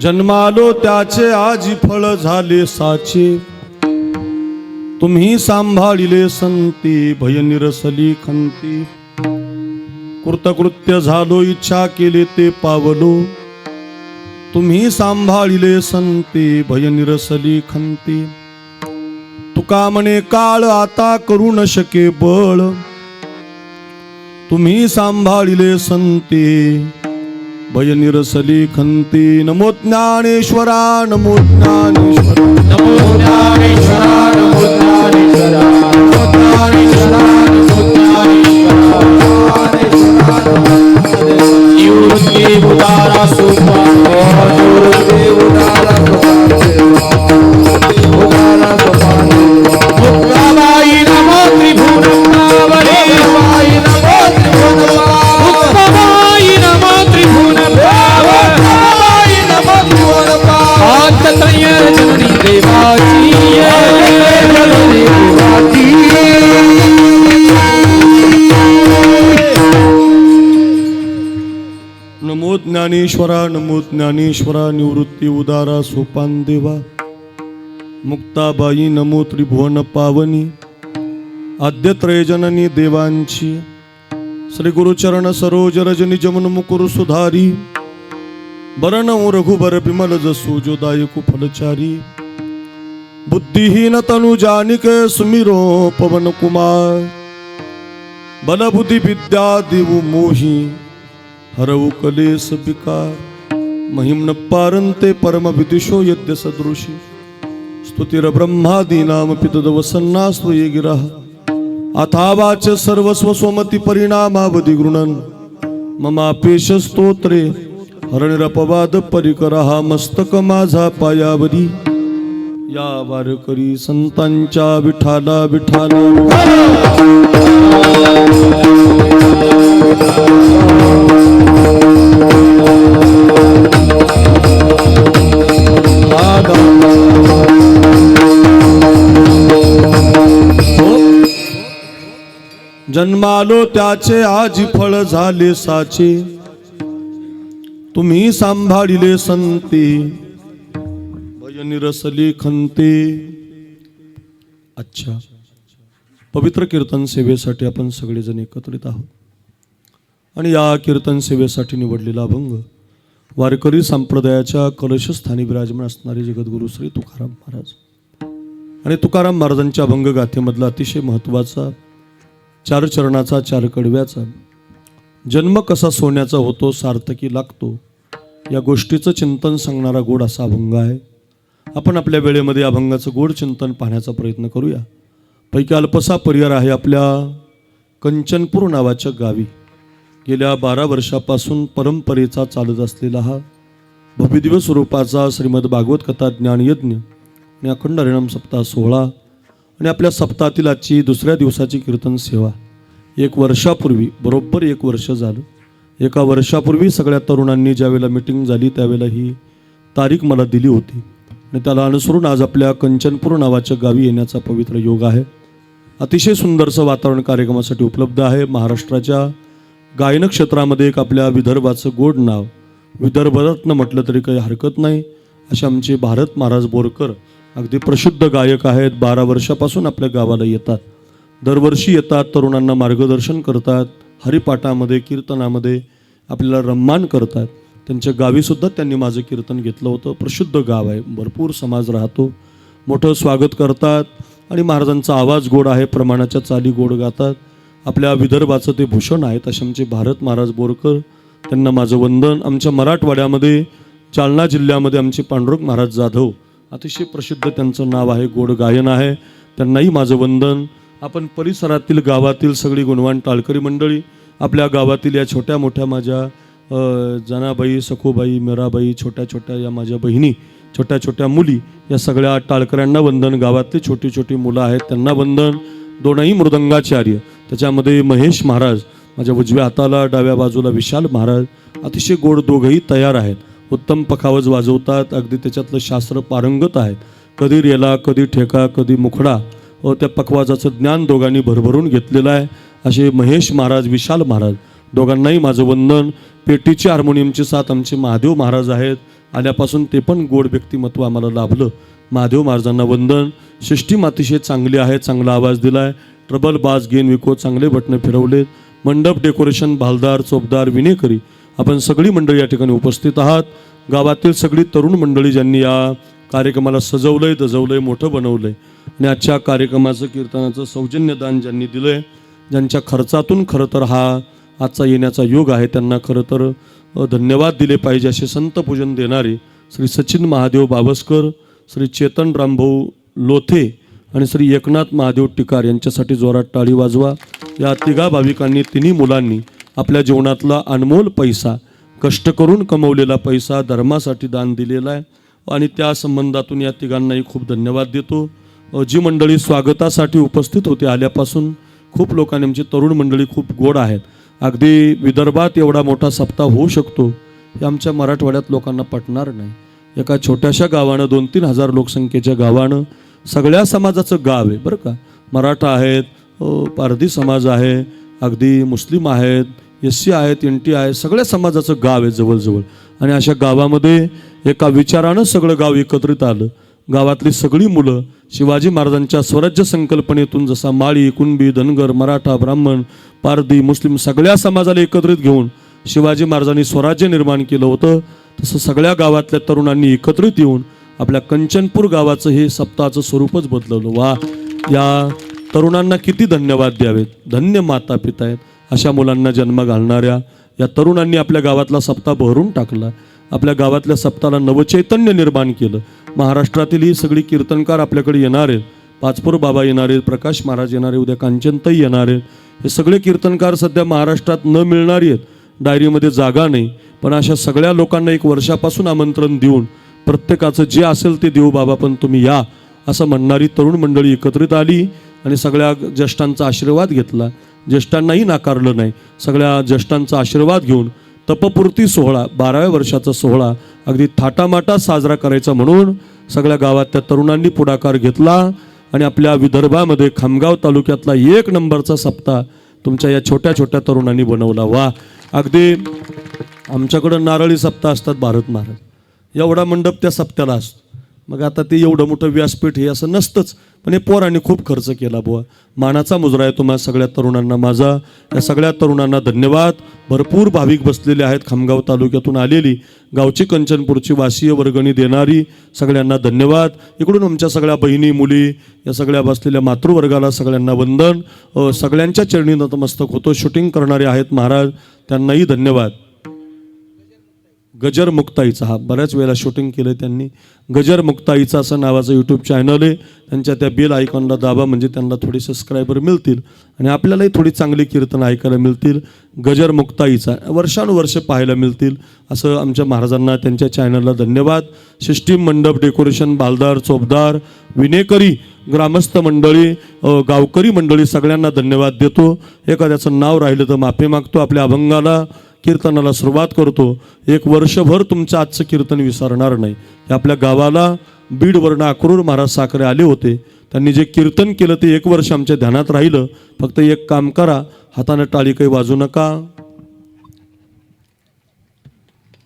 जन्मालो त्याचे आजी फळ झाले साचे, तुम्ही सांभाळिले संती भय निरसली खंती. कृतकृत्य झालो इच्छा केले ते पावलो, तुम्ही सांभाळिले संती भय निरसली खंती. तुका म्हणे काळ आता करू न शके बळ, तुम्ही सांभाळिले संती भय निरसली खंती. नमो ज्ञानेश्वरा नमो ज्ञानेश्वरा नमो ज्ञानेश्वरा नमो ज्ञानेश्वरा नमो ज्ञानेश्वरा नमो ज्ञानेश्वरा. निवृत्ती उदारा सुखा निवृत्ती उदारा सुखा मुक्ताबाई नमो त्रिभुवनावली बाई नमो त्रिभुवनावली मुक्ताबाई नमो त्रिभुवनावली नमो त्रिभुवनावली. आत्तत्रय जननी देवाची जननी देवाची. नमो ज्ञानेश्वरा नमो ज्ञानेश्वरा. निवृत्ती उदारा सोपान देवा मुक्ताबाई नमो त्रिभुवन पावनी. आद्यत्रय जननी देवांची श्री गुरुचरण सरोज रजनी जमुन मुकुर सुधारी. बरन रघुबर बिमल जसु जोदायकु फलचारी. बुद्धिहीन तनु जानिक सुमिरो पवन कुमार. बल बुद्धि विद्या देवु मोही हरऊ कलेस विकार. महिम्न पारंते परम विदुषो यद्य सदृशी. स्तुतिर ब्रह्मादीनाम पितदवसन्नास्त्व ये गिरा. अथावाच सर्वस्व स्वमती परिणामावधी गृणन. ममापेश स्तोत्रे हरणिरपवाद परिकरहा. मस्तक माझा पायावरी या वारकरी संतांच्या विठाला विठाला. जन्मालो त्याचे आजी फळ झाले साचे, तुम्ही सांभाळिले संती भय निरसली खंती. अच्छा, पवित्र कीर्तन सेवेसाठी आपण सगळेजण एकत्रित आहोत आणि या कीर्तन सेवेसाठी निवडलेला अभंग वारकरी संप्रदायाच्या कलशस्थानी विराजमान असणारे जगद्गुरु श्री तुकाराम महाराज आणि तुकाराम महाराजांच्या अभंग गाथेमधला अतिशय महत्त्वाचा चार चरणाचा चार कडव्याचा जन्म कसा सोन्याचा होतो सार्थकी लागतो या गोष्टीचं चिंतन सांगणारा गोड असा अभंग आहे. आपण आपल्या वेळेमध्ये अभंगाचं गोड चिंतन पाहण्याचा प्रयत्न करूया. पैकी अल्पसा परिवार आहे आपल्या कंचनपूर नावाच्या गावी गेल्या 12 वर्षापासून परंपरेचा चालत असलेला हा भव्यदिव्य स्वरूपाचा श्रीमद भागवत कथा ज्ञानयज्ञ आणि अखंड हरिनाम सप्ताह सोहळा आणि आपल्या सप्ताहातील आजची दुसऱ्या दिवसाची कीर्तन सेवा 1 वर्षापूर्वी बरोबर 1 वर्ष झालं. 1 वर्षापूर्वी सगळ्या तरुणांनी ज्यावेळेला मिटिंग झाली त्यावेळेला ही तारीख मला दिली होती आणि त्याला अनुसरून आज आपल्या कंचनपूर नावाच्या गावी येण्याचा पवित्र योग आहे. अतिशय सुंदरचं वातावरण कार्यक्रमासाठी उपलब्ध आहे. महाराष्ट्राच्या गायन क्षेत्रामध्ये एक आपल्या विदर्भाचं गोड नाव विदर्भरत्न म्हटलं तरी काही हरकत नाही असे आमचे भारत महाराज बोरकर अगदी प्रसिद्ध गायक आहेत. 12 वर्षापासून आपल्या गावाला येतात. दरवर्षी येतात, तरुणांना मार्गदर्शन करतात, हरिपाठामध्ये कीर्तनामध्ये आपल्याला रम्मान करतात. त्यांच्या गावीसुद्धा त्यांनी माझं कीर्तन घेतलं होतं. प्रसिद्ध गाव आहे, भरपूर समाज राहतो, मोठं स्वागत करतात आणि महाराजांचा आवाज गोड आहे, प्रमाणाच्या चाली गोड गातात. आपल्या विदर्भाचं ते भूषण आहेत असे आमचे भारत महाराज बोरकर, त्यांना माझं वंदन. आमच्या मराठवाड्यामध्ये जालना जिल्ह्यामध्ये आमचे पांडुरंग महाराज जाधव अतिशय प्रसिद्ध त्यांचं नाव आहे, गोड गायन आहे, त्यांनाही माझं वंदन. आपण परिसरातील गावातील सगळी गुणवान टाळकरी मंडळी, आपल्या गावातील या छोट्या मोठ्या माझ्या जनाबाई, सखूबाई, मीराबाई, छोट्या छोट्या या माझ्या बहिणी, छोट्या छोट्या मुली, या सगळ्या टाळकऱ्यांना वंदन. गावातली छोटी छोटी मुलं आहेत त्यांना वंदन. दोनही मृदंगाचार्य, त्याच्यामध्ये महेश महाराज माझ्या उजव्या हाताला, डाव्या बाजूला विशाल महाराज, अतिशय गोड दोघंही तयार आहेत. उत्तम पखावज वाजवतात, अगदी त्याच्यातलं शास्त्र पारंगत आहेत. कधी रेला, कधी ठेका, कधी मुखडा व त्या पखवाजाचं ज्ञान दोघांनी भरभरून घेतलेलं आहे. असे महेश महाराज, विशाल महाराज, दोघांनाही माझं वंदन. पेटीची हार्मोनियमची साथ आमचे महादेव महाराज आहेत. आल्यापासून ते पण गोड व्यक्तिमत्व आम्हाला लाभलं. महादेव महाराजांना वंदन. सिस्टीम अतिशय चांगली आहे, चांगला आवाज दिलाय. ट्रबल बास गेन विको चांगले बटणं फिरवलेत. मंडप डेकोरेशन भालदार चोपदार विनेकरी आपण सगळी मंडळी या ठिकाणी उपस्थित आहात. गावातील सगळी तरुण मंडळी ज्यांनी या कार्यक्रमाला सजवलंय दजवलंय मोठं बनवलंय आणि आजच्या कार्यक्रमाचं कीर्तनाचं सौजन्यदान ज्यांनी दिलंय, ज्यांच्या खर्चातून खरं तर हा आजचा येण्याचा योग आहे, त्यांना खरं तर धन्यवाद दिले पाहिजे. असे संतपूजन देणारे श्री सचिन महादेव बाबसकर, श्री चेतन रामभाऊ लोथे आणि श्री एकनाथ महादेव टिकार यांच्यासाठी जोरात टाळी वाजवा. या तिघा भाविकांनी तिन्ही मुलांनी आपल्या जीवनातला अनमोल पैसा, कष्ट करून कमवलेला पैसा धर्मासाठी दान दिलेला आहे आणि त्या संबंधातून या तिघांनाही खूप धन्यवाद देतो. जी मंडळी स्वागतासाठी उपस्थित होते आल्यापासून खूप लोकांनी, आमची तरुण मंडळी खूप गोड आहेत. अगदी विदर्भात एवढा मोठा सप्ताह होऊ शकतो हे आमच्या मराठवाड्यात लोकांना पटणार नाही. एका छोट्याशा गावानं 2-3 हजार लोकसंख्येच्या गावानं सगळ्या समाजाचं गाव आहे बरं का. मराठा आहेत, पारधी समाज आहे, अगदी मुस्लिम आहेत, SC आहेत, NT आहेत, सगळ्या समाजाचं गाव आहे जवळजवळ. आणि अशा गावामध्ये एका विचारानं सगळं गाव एकत्रित आलं. गावातली सगळी मुलं शिवाजी महाराजांच्या स्वराज्य संकल्पनेतून जसा माळी, कुणबी, धनगर, मराठा, ब्राह्मण, पारधी, मुस्लिम सगळ्या समाजाला एकत्रित घेऊन शिवाजी महाराजांनी स्वराज्य निर्माण केलं होतं, तसं सगळ्या गावातल्या तरुणांनी एकत्रित येऊन आपल्या कंचनपूर गावाचं हे सप्ताहाचं स्वरूपच बदलवलं. वा, या तरुणांना किती धन्यवाद द्यावेत. धन्य माता पिता आहेत. अशा मुलांना जन्म घालणाऱ्या या तरुणांनी आपल्या गावातला सप्ताह भरून टाकला. आपल्या गावातल्या सप्ताहाला नवचैतन्य निर्माण केलं. महाराष्ट्रातील ही सगळी कीर्तनकार आपल्याकडे येणार आहेत. पाचपूर बाबा येणार आहेत, प्रकाश महाराज येणार आहे, उद्या कांचनताई येणार आहेत. हे सगळे कीर्तनकार सध्या महाराष्ट्रात न मिळणारी आहेत, डायरीमध्ये जागा नाही. पण अशा सगळ्या लोकांना एक वर्षापासून आमंत्रण देऊन प्रत्येकाचं जे असेल ते देऊ बाबा पण तुम्ही या असं म्हणणारी तरुण मंडळी एकत्रित आली आणि सगळ्या ज्येष्ठांचा आशीर्वाद घेतला. ज्येष्ठांनाही नाकारलं नाही. सगळ्या ज्येष्ठांचा आशीर्वाद घेऊन तपपूर्ती सोहळा, 12व्या वर्षाचा सोहळा अगदी थाटामाटात साजरा करायचा म्हणून सगळ्या गावातल्या तरुणांनी पुढाकार घेतला आणि आपल्या विदर्भामध्ये खामगाव तालुक्यातला 1 नंबरचा सप्ताह तुमच्या या छोट्या छोट्या तरुणांनी बनवला. वा, अगदी आमच्याकडं नारळी सप्ताह असतात भारत महाराज, एवढा मंडप त्या सप्त्याला असतो. मग आता ते एवढं मोठं व्यासपीठ हे असं नसतंच, पण हे पोरांनी खूप खर्च केला बुवा. मानाचा मुजरा आहे तुम्हा सगळ्या तरुणांना माझा. या सगळ्या तरुणांना धन्यवाद. भरपूर भाविक बसलेले आहेत खामगाव तालुक्यातून आलेली, गावची कंचनपूरची वासीय वर्गणी देणारी सगळ्यांना धन्यवाद. इकडून आमच्या सगळ्या बहिणी मुली या सगळ्या बसलेल्या मातृवर्गाला सगळ्यांना वंदन. सगळ्यांच्या चरणी नतमस्तक होतो. शूटिंग करणारे आहेत महाराज, त्यांनाही धन्यवाद. गजर मुक्ताईचा, हा बऱ्याच वेळेला शूटिंग केलं त्यांनी. गजर मुक्ताईचा असं नावाचं यूट्यूब चॅनल आहे. त्यांच्या त्या बेल आयकॉनला दाबा म्हणजे त्यांना थोडे सबस्क्रायबर मिळतील आणि आपल्यालाही थोडी चांगली कीर्तन ऐकायला मिळतील. गजर मुक्ताईचा वर्षानुवर्ष पाहायला मिळतील. असं आमच्या महाराजांना त्यांच्या चॅनलला धन्यवाद. सिस्टीम, मंडप, डेकोरेशन, बालदार, चोपदार, विनेकरी, ग्रामस्थ मंडळी, गावकरी मंडळी सगळ्यांना धन्यवाद देतो. एखाद्याचं नाव राहिलं तर माफी मागतो. आपल्या अभंगाला कीर्तनाला सुरुवात करतो. 1 वर्षभर तुमचं आजचं कीर्तन विसरणार नाही. आपल्या गावाला बीडवरून अक्रूर महाराज साखरे आले होते. त्यांनी जे कीर्तन केलं ते 1 वर्ष आमच्या ध्यानात राहिलं. फक्त एक काम करा, हातानं टाळी काही वाजू नका.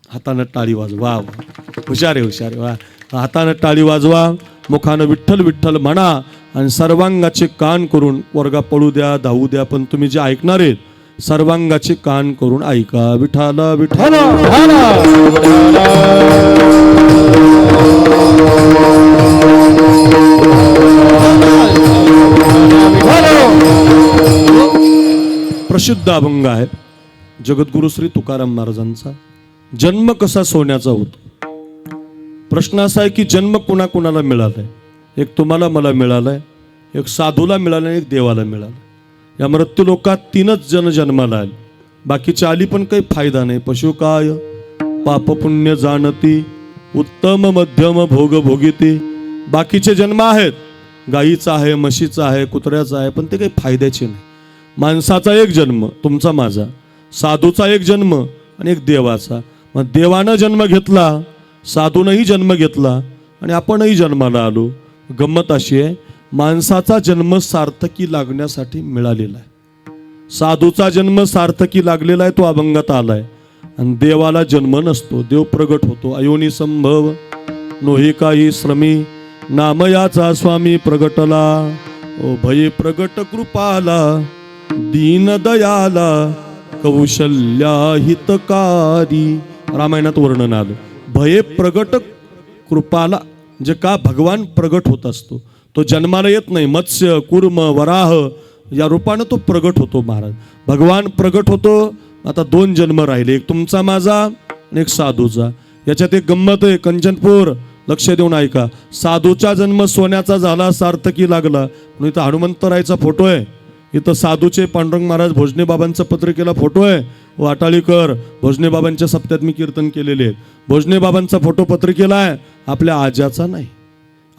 हातानं टाळी वाजवा. हुशार आहे वा. हातानं टाळी वाजवा, मुखानं विठ्ठल विठ्ठल म्हणा आणि सर्वांगाचे कान करून वर्गा पळू द्या, धावू द्या, पण तुम्ही जे ऐकणार आहेत सर्वांगाचे कान करून ऐका. विठाला विठाला प्रसिद्ध अभंग आहे जगद्गुरु श्री तुकाराम महाराजांचा. जन्म कसा सोन्याचा होतो. प्रश्न असा आहे की जन्म कुणाकुणाला मिळालाय. एक तुम्हाला मला मिळालाय, एक साधूला मिळालाय, एक देवाला मिळालाय. या मृत्यू लोकात 3च जण जन्माला आले. बाकीचे आली पण काही फायदा नाही. पशु काय पाप पुण्य जाणती, उत्तम मध्यम भोग भोगिती. बाकीचे जन्म आहेत, गाईचा आहे, म्हशीचा आहे, कुत्र्याचा आहे, पण ते काही फायद्याचे नाही. माणसाचा एक जन्म, तुमचा माझा, साधूचा एक जन्म आणि एक देवाचा. मग देवानं जन्म घेतला, साधूनही जन्म घेतला आणि आपणही जन्माला आलो. गंमत अशी आहे, माणसाचा जन्म सार्थकी लागण्यासाठी मिळालेला आहे. साधूचा जन्म सार्थकी लागलेला आहे, तो अभंगात आलाय. आणि देवाला जन्म नसतो, देव प्रगट होतो. अयोनी संभव नोही काही श्रमी, नाम याचा स्वामी प्रगटला. ओ भये प्रगट कृपाला, दीन दयाला, कौशल्या हितकारी. रामायणात वर्णन आलं. भये प्रगट कृपाला म्हणजे का भगवान प्रगट होत असतो, तो जन्माला येत नाही. मत्स्य कुर्म वराह या रूपानं तो प्रगट होतो. महाराज भगवान प्रगट होतो. आता 2 जन्म राहिले, एक तुमचा माझा आणि एक साधूचा. याच्यात एक गंमत आहे. कंचनपूर लक्ष देऊन ऐका. साधूचा जन्म सोन्याचा झाला, सार्थकी लागला. म्हणून इथं हनुमंतरायचा फोटो आहे, इथं साधूचे पांडुरंग महाराज भोजने बाबांचा पत्रिकेला फोटो आहे. वाटाळीकर भोजने बाबांच्या सप्त्यात मी कीर्तन केलेले आहेत. भोजने बाबांचा फोटो पत्रिकेला आहे. आपल्या आजाचा नाही,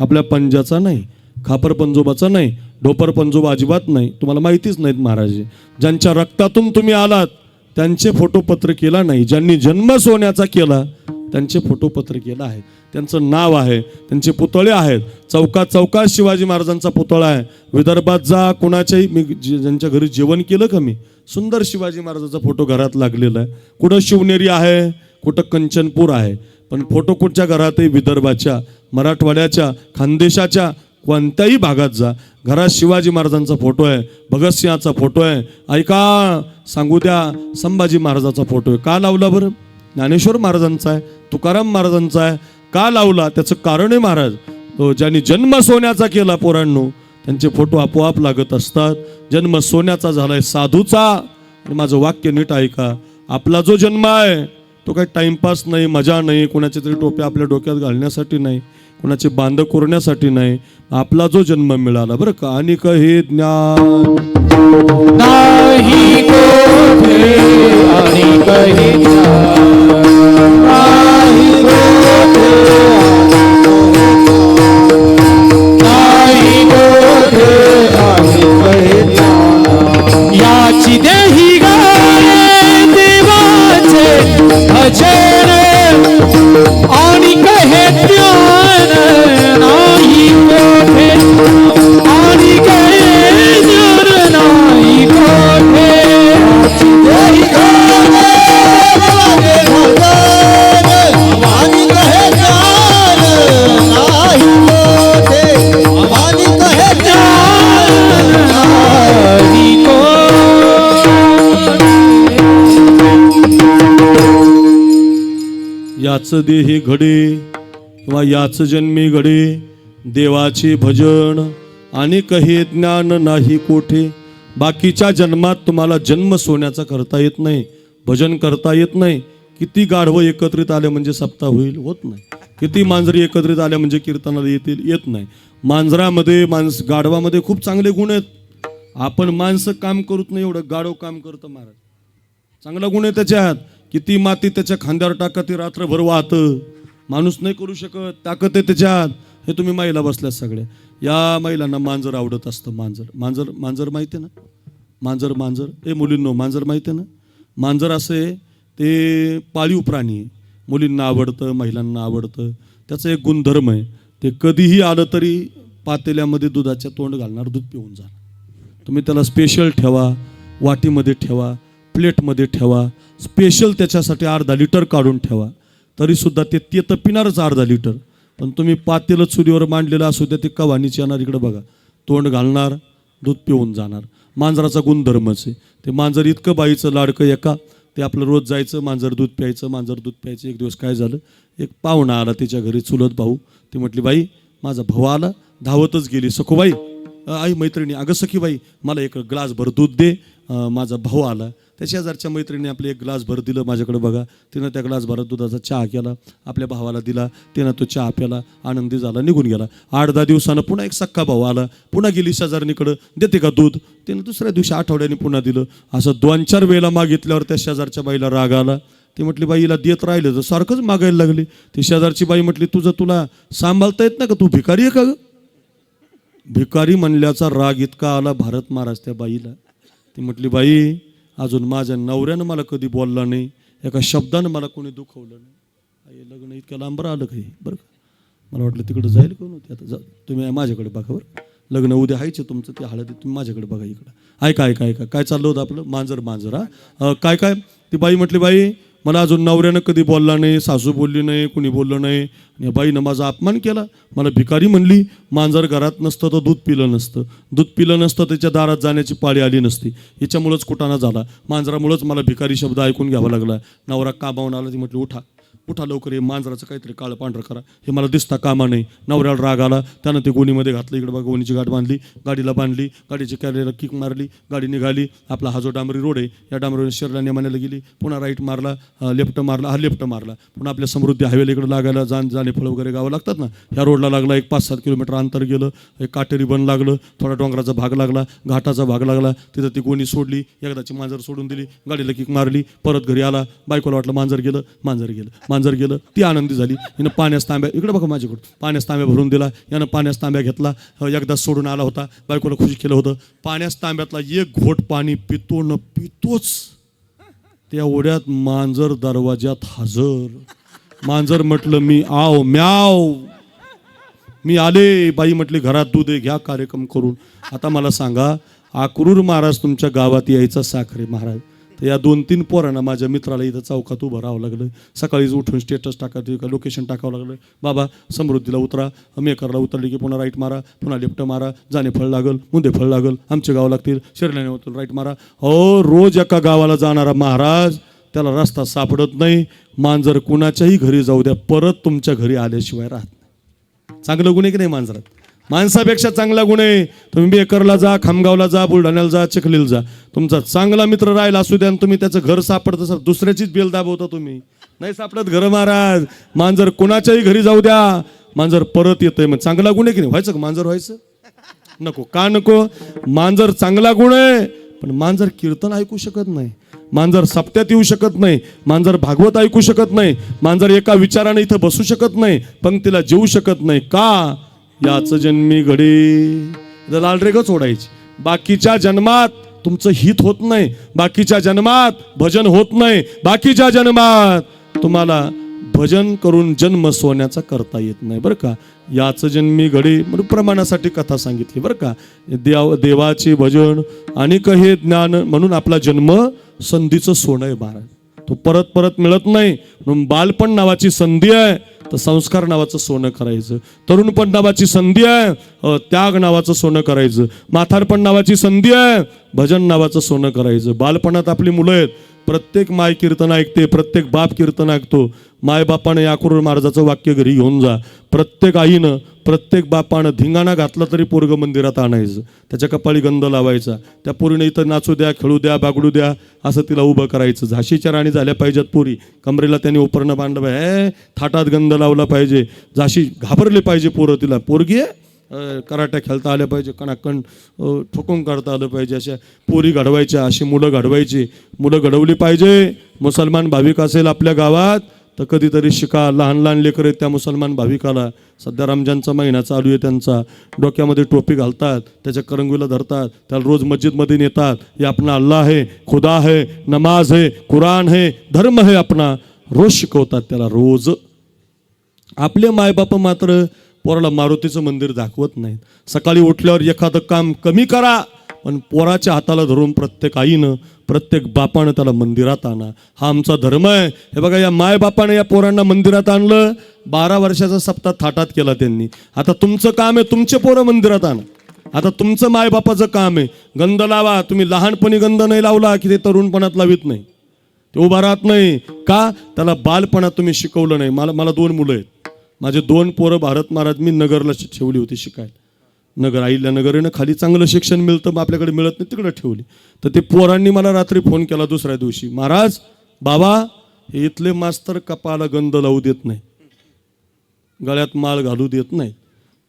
आपल्या पंजाचा नाही, खापर पंजोबाचा नाही, डोपर पंजोबा अजिबात नाही. तुम्हाला माहितीच नाहीत महाराज. ज्यांच्या रक्तातून तुम्ही आलात त्यांचे फोटो पत्रिकेला नाही. ज्यांनी जन्म सोन्याचा केला त्यांचे फोटो पत्रिकेला आहे. त्यांचं नाव आहे, त्यांचे पुतळे आहेत. चौकात चौकात शिवाजी महाराजांचा पुतळा आहे. विदर्भात जा, कोणाच्याही मी ज्यांच्या घरी जेवण केलं का मी, सुंदर शिवाजी महाराजांचा फोटो घरात लागलेला आहे. कुठं शिवनेरी आहे, कुठं कंचनपूर आहे, पण फोटो कुठच्या घरात आहे? विदर्भाच्या, मराठवाड्याच्या, खानदेशाच्या कोणत्याही भागात जा, घरात शिवाजी महाराजांचा फोटो आहे, भगतसिंहाचा फोटो आहे. ऐका, सांगू द्या, संभाजी महाराजाचा फोटो आहे. का लावला बरं? ज्ञानेश्वर महाराजांचा आहे, तुकाराम महाराजांचा आहे. का लावला? त्याचं कारण आहे महाराज. तो ज्यांनी जन्म सोन्याचा केला पोरांनो, त्यांचे फोटो आपोआप लागत असतात. जन्म सोन्याचा झालाय साधूचा. आणि माझं वाक्य नीट ऐका. आपला जो जन्म आहे तो काही टाइमपास नाही, मजा नाही, कोणाच्या तरी टोप्या आपल्या डोक्यात घालण्यासाठी नाही, कोणाचे बांध कोरण्यासाठी नाही. आपला जो जन्म मिळाला बरं का, आणि हे ज्ञान नाही कोठे आणि काही नाही कोठे, नाही कोठे आणि काही याची देही गाये देवाचे भजन आणि कहे ज्ञान नाही कोठे आणि कहे ज्ञान नाही कोठे. याची देही याच देही घडे किंवा याच जन्मी घडे देवाचे भजन आणि कहे ज्ञान नाही कोठे. बाकीच्या जन्मात तुम्हाला जन्म सोन्याचा करता येत नाही, भजन करता येत नाही. किती गाढवं एकत्रित आले म्हणजे सप्ताह होईल? होत नाही. किती मांजरी एकत्रित आल्या म्हणजे कीर्तनाला येतील? येत नाही. मांजरामध्ये गाढवामध्ये खूप चांगले गुण आहेत. आपण माणसं काम करत नाही, एवढं गाढव काम करतं महाराज. चांगला गुण आहे त्याच्यात. किती माती त्याच्या खांद्यावर टाका ते रात्रभर वाहतं. माणूस नाही करू शकत, ताकद आहे त्याच्यात. हे तुम्ही महिला बसल्यात सगळ्या. या महिलांना मांजर आवडत असतं. मांजर मांजर मांजर माहिती आहे ना? मांजर मांजर ए मुलींनो, मांजर माहिती आहे ना? मांजर असे ते पाळीव प्राणी आहे. मुलींना आवडतं, महिलांना आवडतं. त्याचं एक गुणधर्म आहे, ते कधीही आलं तरी पातेल्यामध्ये दुधाच्या तोंड घालणार, दूध पिऊन जाणार. तुम्ही त्याला स्पेशल ठेवा, वाटीमध्ये ठेवा, प्लेटमध्ये ठेवा, स्पेशल त्याच्यासाठी अर्धा लिटर काढून ठेवा, तरीसुद्धा ते तर पिणारच अर्धा लिटर. पण तुम्ही पातेलं चुलीवर मांडलेलं असू द्या, ते कवानीची येणार, इकडं बघा, तोंड घालणार, दूध पिऊन जाणार. मांजराचा गुणधर्मच आहे. ते मांजर इतकं बाईचं लाडकं एका, ते आपलं रोज जायचं, मांजर दूध प्यायचं, मांजर दूध प्यायचं. एक दिवस काय झालं, एक पाहुणा आला तिच्या घरी, चुलत भाऊ. ती म्हटली, बाई माझा भाऊ आला. धावतच गेली. सखूबाई, आई मैत्रिणी, अगं सखीबाई मला एक ग्लास भर दूध दे, माझा भाऊ आला. त्याच्या शेजारच्या मैत्रिणी आपले एक ग्लास भर दिलं माझ्याकडे बघा. तिनं त्या ग्लास भरात दुधाचा चहा केला, आपल्या भावाला दिला. तिनं तो चहा प्याला, आनंदी झाला, निघून गेला. 8-10 दिवसानं पुन्हा एक सख्खा भाऊ आला, पुन्हा गेली शेजारणीकडं, देते का दूध? तिनं दुसऱ्या दिवशी आठवड्याने पुन्हा दिलं. असं 2-4 वेळेला मागितल्यावर त्या शेजारच्या बाईला राग आला. ती म्हटली, बाईला देत राहिलं तर सारखंच मागायला लागली. ती शेजारची बाई म्हटली, तुला सांभाळता येत ना का, तू भिकारी आहे का ग? भिकारी म्हणल्याचा राग इतका आला भारत महाराज त्या बाईला. ती म्हटली, बाई अजून माझ्या नवऱ्यानं मला कधी बोलला नाही, एका शब्दानं मला कोणी दुखवलं नाही. आई लग्न इतक्या लांब आलं काही बरं का. मला वाटलं तिकडं जाईल कोण होते. आता तुम्ही माझ्याकडे बघा बरं, लग्न उद्या व्हायचे तुमचं, ते हळदी तुम्ही माझ्याकडे बघा इकडं. ऐका ऐका ऐका काय चाललं होतं आपलं. मांजर मांजर हा काय काय. ती बाई म्हटली, बाई मला अजून नवऱ्यानं कधी बोलला नाही, सासू बोलली नाही, कुणी बोललं नाही. आणि बाईनं माझा अपमान केला, मला भिकारी म्हणली. मांजर घरात नसतं तर दूध पिलं नसतं, दूध पिलं नसतं त्याच्या दारात जाण्याची पाळी आली नसती. हिच्यामुळंच कुटाणा झाला, मांजरामुळंच मला भिकारी शब्द ऐकून घ्यावा लागला. नवरा कामावून आला, ती म्हटली उठा उठा लवकर, हे मांजराचं काहीतरी काळं पांढरं करा, हे मला दिसता कामा नाही. नवऱ्याला राग आला, त्यानं ते गोणीमध्ये घातलं. इकडे बघा गोणीची गाठ बांधली, गाडीला बांधली, गाडीची कॅरेला किक मारली, गाडी निघाली. आपला हा जो डांबरी रोड आहे या डांबरी शहराला नेमाण्याला गेली, पुन्हा राईट मारला, लेफ्ट मारला, लेफ्ट मारला, पुन्हा आपल्या समृद्धी हायवेला इकडे लागायला जाणे फळ वगैरे गावं लागतात ना, ह्या रोडला लागला. एक 5-7 किलोमीटर अंतर गेलं, एक काटेरी बन लागलं, थोडा डोंगराचा भाग लागला, घाटाचा भाग लागला. तिथं ती गोणी सोडली, एकदाची मांजर सोडून दिली, गाडीला किक मारली, परत घरी आला. बायकोला वाटलं मांजर गेलं, मांजर गेलं, मांजर गेलं. ती आनंदी झाली. हिनं पाण्यास तांब्या, इकडे बघा माझ्याकडं, पाण्यास तांब्या भरून दिला. यानं पाण्यास तांब्या घेतला, एकदा सोडून आला होता, बायकोला खुशी केलं होतं. पाण्यास तांब्यातला एक घोट पाणी पितो न पितोच त्या ओढ्यात मांजर दरवाज्यात हजर. मांजर म्हटलं मी आव म्याव, मी आले. बाई म्हटली घरात दूध आहे, घ्या कार्यक्रम करून. आता मला सांगा, अक्रूर महाराज तुमच्या गावात यायचा साखरे महाराज, तर या 2-3 पोरांना माझ्या मित्राला इथं चौकात उभं राहावं लागलं. सकाळीच उठून स्टेटस टाकायचं, लोकेशन टाकावं लागलं. बाबा समृद्धीला उतरा, मेकरला उतरली की पुन्हा राईट मारा, पुन्हा लेफ्ट मारा, जाणे फळ लागल, मुंदे फळ लागल, आमच्या गावं लागतील, शिरल्याने उतरून राईट मारा. हो, रोज एका गावाला जाणारा महाराज, त्याला रस्ता सापडत नाही. मांजर कुणाच्याही घरी जाऊ द्या, परत तुमच्या घरी आल्याशिवाय राहत नाही. चांगलं गुण आहे की नाही मांजरात? माणसापेक्षा चांगला गुण आहे. तुम्ही बेकरला जा, खामगावला जा, बुलढाण्याला जा, चिखलीला जा, तुमचा चांगला मित्र राहिला असू द्या, तुम्ही त्याचं घर सापडतं, दुसऱ्याचीच बेल दाबवता तुम्ही. नाही सापडत घर महाराज. मांजर कुणाच्याही घरी जाऊ द्या, मांजर परत येतंय. मग चांगला गुण आहे की नाही? व्हायचं का मांजर व्हायचं? नको. का नको? मांजर चांगला गुण आहे, पण मांजर कीर्तन ऐकू शकत नाही, मांजर सप्त्यात येऊ शकत नाही, मांजर भागवत ऐकू शकत नाही, मांजर एका विचाराने इथं बसू शकत नाही, पंक्तीला जेवू शकत नाही. का? याच जन्मी घडी लालरेगच ओढायची. बाकीच्या जन्मात तुमचं हित होत नाही, बाकीच्या जन्मात भजन होत नाही, बाकीच्या जन्मात तुम्हाला भजन करून जन्म सोन्याचा करता येत नाही. बरं का? याच जन्मी घडी म्हणून प्रमाणासाठी कथा सांगितली. बरं का? देवाचे भजन आणि हे ज्ञान म्हणून आपला जन्म संधीचं सोनं आहे महाराज, तो परत परत मिळत नाही. म्हणून बालपण नावाची संधी आहे, तर संस्कार नावाचं सोनं करायचं. तरुणपण नावाची संधी आहे, त्याग नावाचं सोनं करायचं. म्हातारपण नावाची संधी आहे, भजन नावाचं सोनं करायचं. बालपणात आपली मुलं आहेत, प्रत्येक माय कीर्तन ऐकते, प्रत्येक बाप कीर्तन ऐकतो. मायबापानं अक्रूर महाराजाचं वाक्य घरी घेऊन जा. प्रत्येक आईनं, प्रत्येक बापानं धिंगाणा घातला तरी पोरगं मंदिरात आणायचं, त्याच्या कपाळी गंध लावायचा, त्या पोरीने इथं नाचू द्या, खेळू द्या, बागडू द्या, असं तिला उभं करायचं. झाशीच्या राणी झाल्या पाहिजेत पोरी, कमरेला त्यांनी उपरणं बांधलं पाहिजे, थाटात गंध लावला पाहिजे, झाशी घाबरले पाहिजे पोरं. तिला पोरगी कराट्या खेळता आल्या पाहिजे, कणाकण ठोकून काढता आलं पाहिजे. अशा पोरी घडवायच्या, अशी मुलं घडवायची, मुलं घडवली पाहिजे. मुसलमान भाविक असेल आपल्या गावात तर कधीतरी शिका. लहान लहान लेकर आहेत त्या मुसलमान भाविकाला, सध्या रमजानचा महिना चालू आहे, त्यांचा डोक्यामध्ये टोपी घालतात, त्याच्या करंगवीला धरतात, त्याला रोज मस्जिदमध्ये नेतात. हे आपला अल्लाह है, खुदा है, नमाज है, कुराण है, धर्म है अपना, रोज शिकवतात त्याला रोज. आपले मायबाप मात्र पोराला मारुतीचं मंदिर दाखवत नाहीत. सकाळी उठल्यावर एखादं काम कमी करा, पण पोराच्या हाताला धरून प्रत्येक आईनं, प्रत्येक बापानं त्याला मंदिरात आणा. हा आमचा धर्म आहे. हे बघा, या मायबापाने या पोरांना मंदिरात आणलं, 12 वर्षाचा सप्ताह थाटात केला त्यांनी. आता तुमचं काम आहे, तुमचे पोरं मंदिरात आणा. आता तुमचं मायबापाचं काम आहे, गंध लावा. तुम्ही लहानपणी गंध नाही लावला की ते तरुणपणात लावित नाही, ते उभा राहत नाही. का? त्याला बालपणात तुम्ही शिकवलं नाही. मला 2 मुलं आहेत, माझे 2 पोरं भारत महाराज मी नगरला ठेवली होती शिकायला. नगर आईला नगर आहे ना, खाली चांगलं शिक्षण मिळतं, मग आपल्याकडे मिळत नाही, तिकडे ठेवली. तर ते पोरांनी मला रात्री फोन केला दुसऱ्या दिवशी, महाराज बाबा हे इथले मास्तर कपाला गंध लावू देत नाही, गळ्यात माळ घालू देत नाही.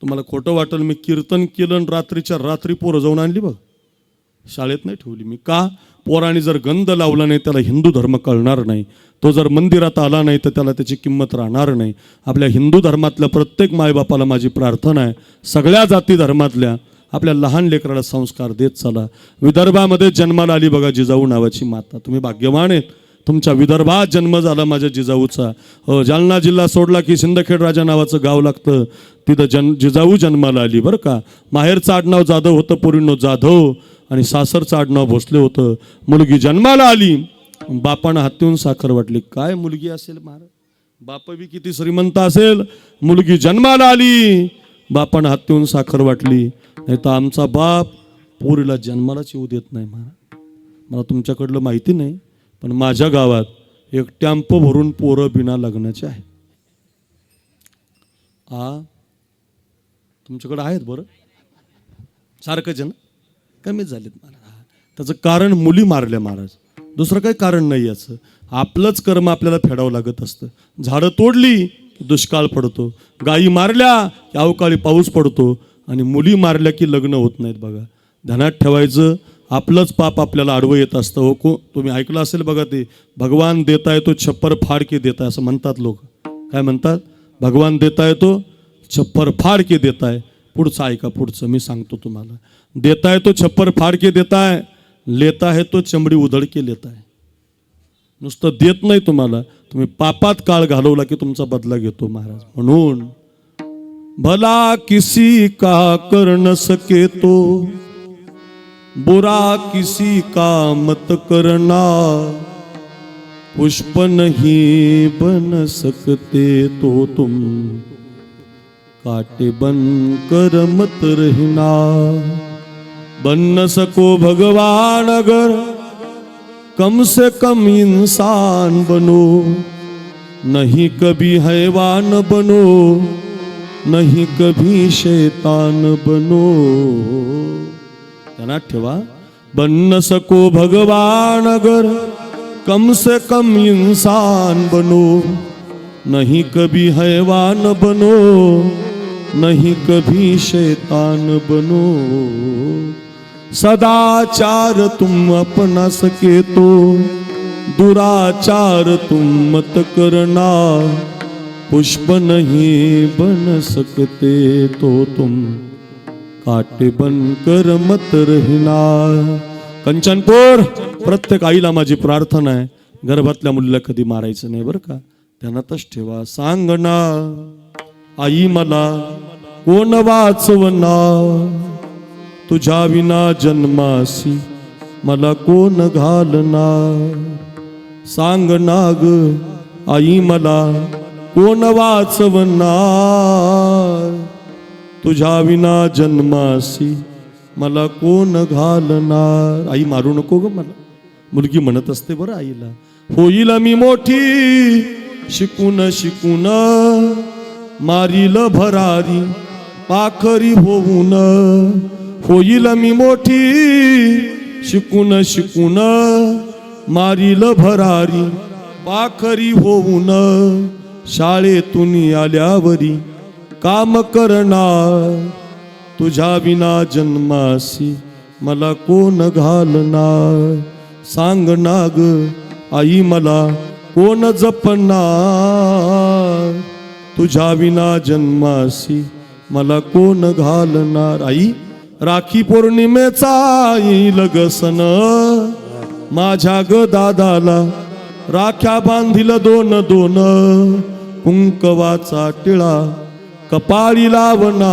तुम्हाला खोटं वाटेल, मी कीर्तन केलं आणि रात्रीच्या रात्री पोरं जाऊन आणली बघ, शाळेत नाही ठेवली मी. का? पोरांनी जर गंध लावला नाही त्याला हिंदू धर्म कळणार नाही, तो जर मंदिरात आला नाही तर त्याला त्याची किंमत राहणार नाही. आपल्या हिंदू धर्मातल्या प्रत्येक मायबापाला माझी प्रार्थना आहे, सगळ्या जाती धर्मातल्या आपल्या लहान लेकराला संस्कार देत चला. विदर्भामध्ये जन्माला आली बघा जिजाऊ नावाची माता, तुम्ही भाग्यवान आहेत, तुमच्या विदर्भात जन्म झाला माझ्या जिजाऊचा. जालना जिल्हा सोडला की सिंदखेड राजा नावाचं गाव लागतं, तिथं जिजाऊ जन्माला आली. बरं का? माहेरचं आडनाव जाधव होतं, पोरींनो जाधव, आणि सासरचं आडनाव भोसले होतं. मुलगी जन्माला आली बापानं हातीहून साखर वाटली. काय मुलगी असेल महाराज, बाप बी किती श्रीमंत असेल, मुलगी जन्माला आली, बापानं हातीहून साखर वाटली. नाही तर आमचा बाप पोरीला जन्मालाच येऊ देत नाही महाराज. मला तुमच्याकडलं माहिती नाही, पण माझ्या गावात एक टॅम्पो भरून पोरं बिना लग्नाचे आहे. तुमच्याकडे आहेत बरं, सारखं जन कमीच झालेत महाराज. त्याचं कारण मुली मारल्या महाराज, दुसरं काही कारण नाही याचं. आपलंच कर्म आपल्याला फेडावं लागत असतं. झाडं तोडली की दुष्काळ पडतो, गायी मारल्या की अवकाळी पाऊस पडतो, आणि मुली मारल्या की लग्न होत नाहीत. बघा, ध्यानात ठेवायचं, आपलंच पाप आपल्याला आडवं येत असतं. हो, तुम्ही ऐकलं असेल बघा, ते भगवान देता येतो छप्पर फाड के देताय असं म्हणतात लोक. काय म्हणतात? भगवान देता येतो छप्पर फाड के देताय. पुढचं ऐका, पुढचं मी सांगतो तुम्हाला. देता येतो छप्पर फाड के देताय, लेता है तो चमडी उधळ के लेताय. नुसतं देत नाही तुम्हाला, तुम्ही पापात काळ घालवला की तुमचा बदला घेतो महाराज. म्हणून भला किसी का कर न सके तो बुरा किसी का मत करना, पुष्प नहीं बन सकते तो तुम काटे बन कर मत रहना. बन न सको भगवान अगर कम से कम इंसान बनो, नहीं कभी हैवान बनो, नहीं कभी शैतान बनो. ध्यानात ठेवा, बन न सको भगवान अगर कम से कम इंसान बनो, नहीं कभी हैवान बनो, नहीं कभी शैतान बनो. सदाचार तुम अपना सके तो दुराचार तुम मत करना, पुष्प नहीं बन सकते तो तुम काटे बनकर मत रहना. कंचनपूर, प्रत्येक आईला माझी प्रार्थना आहे, गर्भातल्या मुलीला कधी मारायचं नाही बरं का, ध्यानातच ठेवा. सांग ना आई मला कोण वाचवना, तुझ्या विना जन्मासी मला कोण घालणार. सांग ना ग आई मला कोण वाचवणार, तुझ्या विना जन्मासी मला कोण घालणार. आई मारू नको ग मला, मुलगी म्हणत असते बरं आईला. होईल मी मोठी शिकून शिकून, मारील भरारी पाखरी होऊन. होईल मी मोठी शिकून शिकून, मारील भरारी पाखरी होऊन. शाळेतून आल्यावरी काम करणार, तुझ्या विना जन्मासी मला कोण घालणार. सांग ना ग आई मला कोण जपणार, तुझ्या विना जन्मासी मला कोण घालणार. आई राखी पौर्णिमेचा येईल ग सण, माझ्या ग दादाला राख्या बांधील दोन दोन. कुंकवाचा टिळा कपाळी लावणार,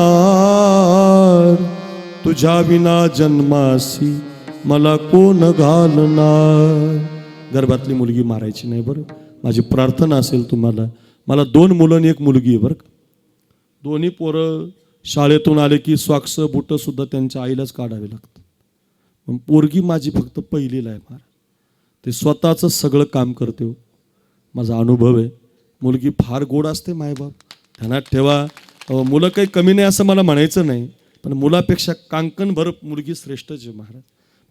तुझ्या विना जन्मासी मला कोण घालणार. गर्भातली मुलगी मारायची नाही बरं, माझी प्रार्थना असेल तुम्हाला. मला 2 मुलं आणि 1 मुलगी आहे बरं का. दोन्ही पोरं शाळेतून आले की सॉक्स बुटं सुद्धा त्यांच्या आईलाच काढावे लागतात. पण पोरगी माझी फक्त पहिलीला आहे महाराज, ते स्वतःचं सगळं काम करते हो. माझा अनुभव आहे. मुलगी फार गोड असते मायबाप, ध्यानात ठेवा. मुलं काही कमी नाही असं मला म्हणायचं नाही, पण मुलापेक्षा कांकणभर मुलगी श्रेष्ठच आहे महाराज.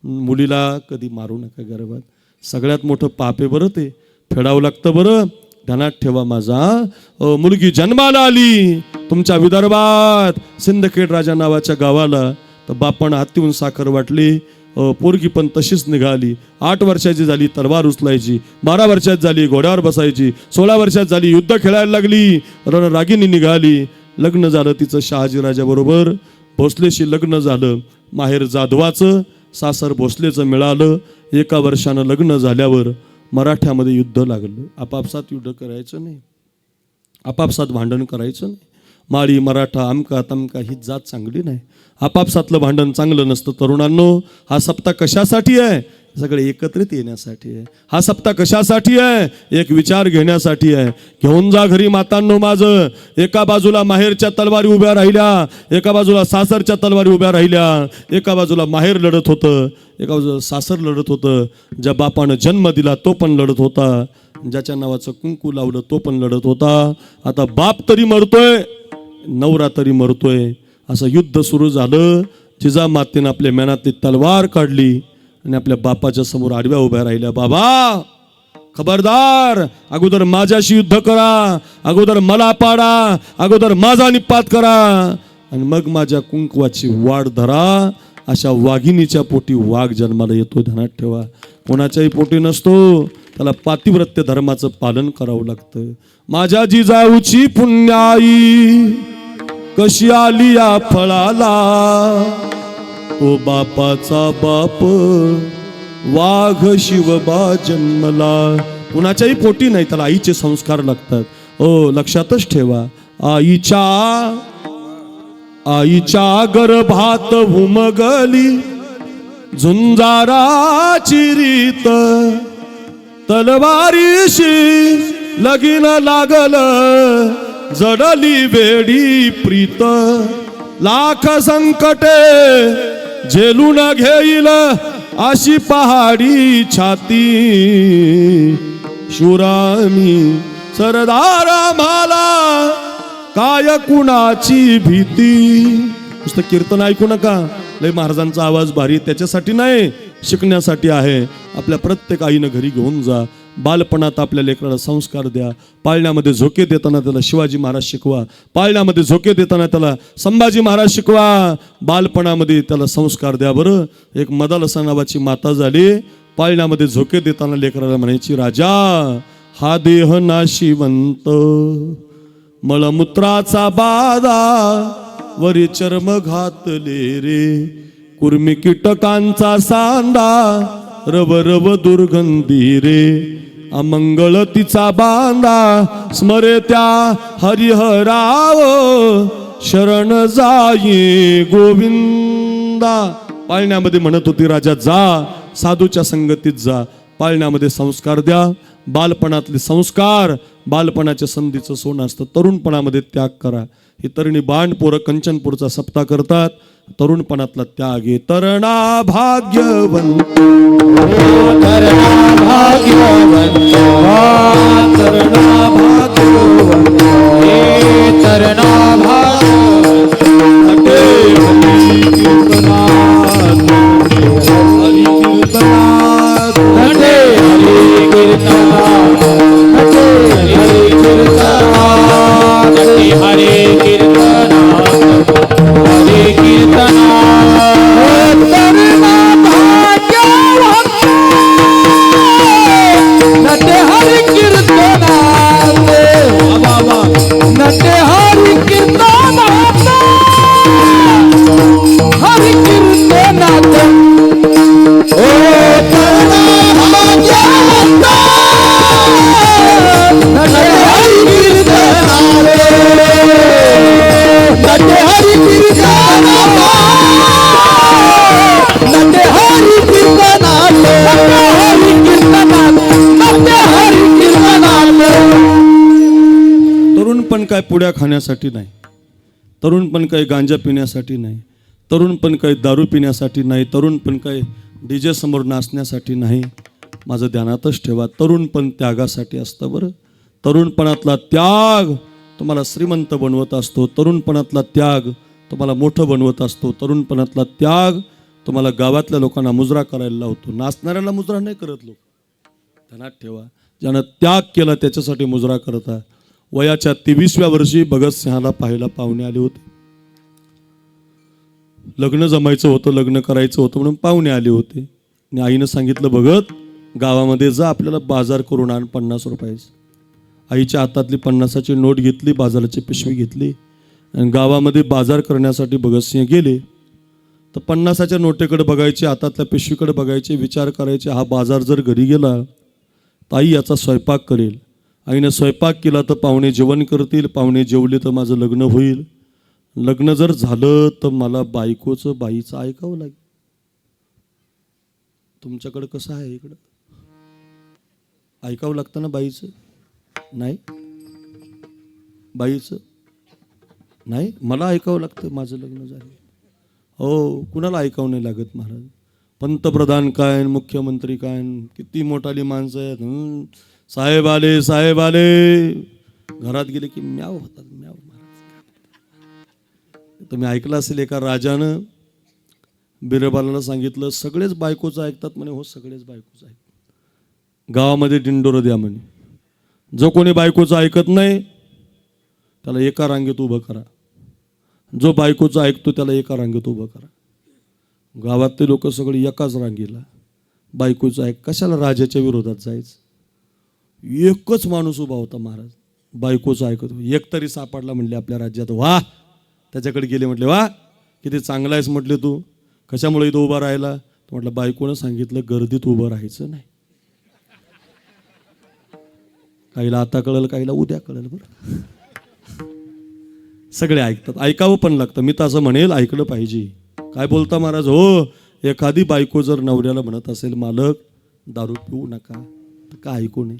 मुलीला कधी मारू नका गर्भात, सगळ्यात मोठं पाप आहे बरं, ते फेडावं लागतं बरं. ध्यानात ठेवा माझा. मुलगी जन्माला आली तुमच्या विदर्भात सिंदखेड राजा नावाच्या गावाला, तर बापानं हातीहून साखर वाटली. पोरगी पण तशीच निघाली. 8 वर्षाची झाली तलवार उचलायची, 12 वर्षात झाली घोड्यावर बसायची, 16 वर्षात झाली युद्ध खेळायला लागली, रणरागिणी निघाली. लग्न झालं तिचं शहाजीराजाबरोबर, भोसलेशी लग्न झालं. माहेर जाधवाचं, सासर भोसलेचं मिळालं. 1 वर्षानं लग्न झाल्यावर मराठ्यामध्ये युद्ध लागलं. आपापसात युद्ध करायचं नाही, आपापसात भांडण करायचं नाही. माळी मराठा अमका तमका ही जात चांगली नाही. आपापसातलं भांडण चांगलं नसतं. तरुणांनो, हा सप्ताह कशासाठी आहे? सगळे एकत्रित येण्यासाठी आहे. हा सप्ताह कशासाठी आहे? एक विचार घेण्यासाठी आहे. घेऊन जा घरी मातांनो माझं. एका बाजूला माहेरच्या तलवारी उभ्या राहिल्या, एका बाजूला सासरच्या तलवारी उभ्या राहिल्या. एका बाजूला माहेर लढत होतं, एका बाजूला सासर लढत होतं. ज्या बापानं जन्म दिला तो पण लढत होता, ज्याच्या नावाचं कुंकू लावलं तो पण लढत होता. आता बाप तरी मरतोय, नवरा तरी मरतोय. असं युद्ध सुरू झालं. जिजामातेनं आपल्या मेनातली तलवार काढली आणि आपल्या बापाच्या समोर आडव्या उभ्या राहिल्या. बाबा खबरदार, अगोदर माझ्याशी युद्ध करा, अगोदर मला पाडा, अगोदर माझा निपात करा आणि मग माझ्या कुंकवाची वाढ धरा. अशा वाघिणीच्या पोटी वाघ जन्माला येतो, ध्यानात ठेवा. कोणाच्याही पोटी नसतो, त्याला पातिव्रत्य धर्माचं पालन करावं लागतं. माझ्या जिजाऊची पुण्याई कशी आली या फळाला, तो बापाचा बाप वाघ शिवबा जन्मला. कुणाच्याही पोटी नाही, त्याला आईचे संस्कार लागतात. ओ लक्षातच ठेवा, आईच्या गर्भात उमगली झुंजाराची रीत, तलवारीशी लगीन लागलं, जडली वेडी प्रीत. लाख संकटे झेलून घेईल अशी पहाडी छाती, शुरामी सरदार आम्हाला काय कुणाची भीती. नुसतं कीर्तन ऐकू नका, लय महाराजांचा आवाज भारी, त्याच्यासाठी नाही, शिकण्यासाठी आहे. आपल्या प्रत्येक आईनं घरी घेऊन जा. बालपणात आपल्या लेकराला संस्कार द्या. पाळण्यामध्ये झोके देताना त्याला शिवाजी महाराज शिकवा, पाळण्यामध्ये झोके देताना त्याला संभाजी महाराज शिकवा. बालपणामध्ये त्याला संस्कार द्या. बरं, एक मदालसा नावाची माता झाली, पाळण्यामध्ये झोके देताना लेकराला म्हणायची, राजा हा देह नाशिवंत, मळमूत्राचा बाधा वरी चर्म घातले रे, कुर्मी कीटकांचा सांदा रव रव दुर्गंधी रे, अमंगळ तिचा बांधा स्मरे त्या हरिहराव, शरण जाई गोविंदा. पाळण्यामध्ये म्हणत होती, राजा जा, साधूच्या संगतीत जा, पाळण्यामध्ये संस्कार द्या. बालपणातले संस्कार बालपणाच्या संधीचं सोनं असतं. तरुणपणामध्ये त्याग करा. ही तरुणी बाण पोरं कंचनपूरचा सप्ताह करतात. तरुणपणातला त्याग आहे. तरणा भाग्यवंत, तरणा भाग्यवंत, तरणा भाग्यवंत, हे तरणा भाग्यवंत. तरुणपण काय पुड्या खाण्यासाठी नाही, तरुणपण काय गांजा पिण्यासाठी नाही, तरुणपण काय दारू पिण्यासाठी नाही, तरुणपण काय डीजे समोर नाचण्यासाठी नाही. माझं ध्यानातच ठेवा, तरुणपण त्यागासाठी असतं. बरं, तरुणपणातला त्याग तुम्हाला श्रीमंत बनवत असतो. तरुणपणातला त्याग तुम्हाला मोठं बनवत असतो. तरुणपणातला त्याग तुम्हाला गावातल्या लोकांना मुजरा करायला लावतो. नाचणाऱ्याला मुजरा नाही करत लोक, ध्यानात ठेवा. ज्यानं त्याग केला त्याच्यासाठी मुजरा करता. वयाच्या 23व्या वर्षी भगतसिंहाला पाहायला पाहुणे आले होते. लग्न जमायचं होतं, लग्न करायचं होतं म्हणून पाहुणे आले होते. आणि आईनं सांगितलं, भगत गावामध्ये जा, आपल्याला बाजार करून आण 50 रुपयाचं. आईच्या हातातली 50ची नोट घेतली, बाजाराची पिशवी घेतली आणि गावामध्ये बाजार करण्यासाठी भगतसिंह गेले. तर 50च्या नोटेकडे बघायचे, हातातल्या पिशवीकडे बघायचे, विचार करायचे, हा बाजार जर घरी गेला तर आई याचा स्वयंपाक करेल. आईनं स्वयंपाक केला तर पाहुणे जेवण करतील, पाहुणे जेवले तर माझं लग्न होईल, लग्न जर झालं तर मला बाईचं ऐकावं लागेल. तुमच्याकडं कसं आहे इकडं? ऐकावं लागतं ना बाईचं? नाही बाईचं नाही, मला ऐकावं लागतं, माझं लग्न झालं. हो, कुणाला ऐकावं नाही लागत महाराज. पंतप्रधान काय, मुख्यमंत्री काय, किती मोठाली माणसं आहेत. साहेब आले, साहेब आले, घरात गेले की म्याव होतात, म्याव. महाराज तुम्ही ऐकलं असेल, एका राजानं बिरबलाला सांगितलं, सगळेच बायकोचं ऐकतात म्हणे. हो, सगळेच बायकोचं ऐकतात. गावामध्ये दिंडोरं द्या म्हणे. जो कोणी बायकोचं ऐकत नाही त्याला एका रांगेत उभं करा. जो बायकोचं ऐकतो त्याला एका रांगेत उभं करा. गावातले लोक सगळे एकाच रांगेला. बायकोचं ऐक, कशाला राजाच्या विरोधात जायचं? एकच माणूस उभा होता महाराज, बायकोचं ऐकत. एक तरी सापडला म्हणले आपल्या राज्यात. वा, त्याच्याकडे गेले, म्हटले वा किती चांगला आहेस म्हटले तू, कशामुळे इथं उभा राहिला? तो म्हटलं बायकोनं सांगितलं गर्दीत उभं राहायचं नाही. काहीला आता कळलं, काहीला उद्या कळलं. बरं, सगळे ऐकतात, ऐकावं पण लागतं. मी तर असं म्हणेल, ऐकलं पाहिजे. काय बोलता महाराज? हो, एखादी बायको जर नवऱ्याला म्हणत असेल मालक दारू पिऊ नका, तर का ऐकू नये?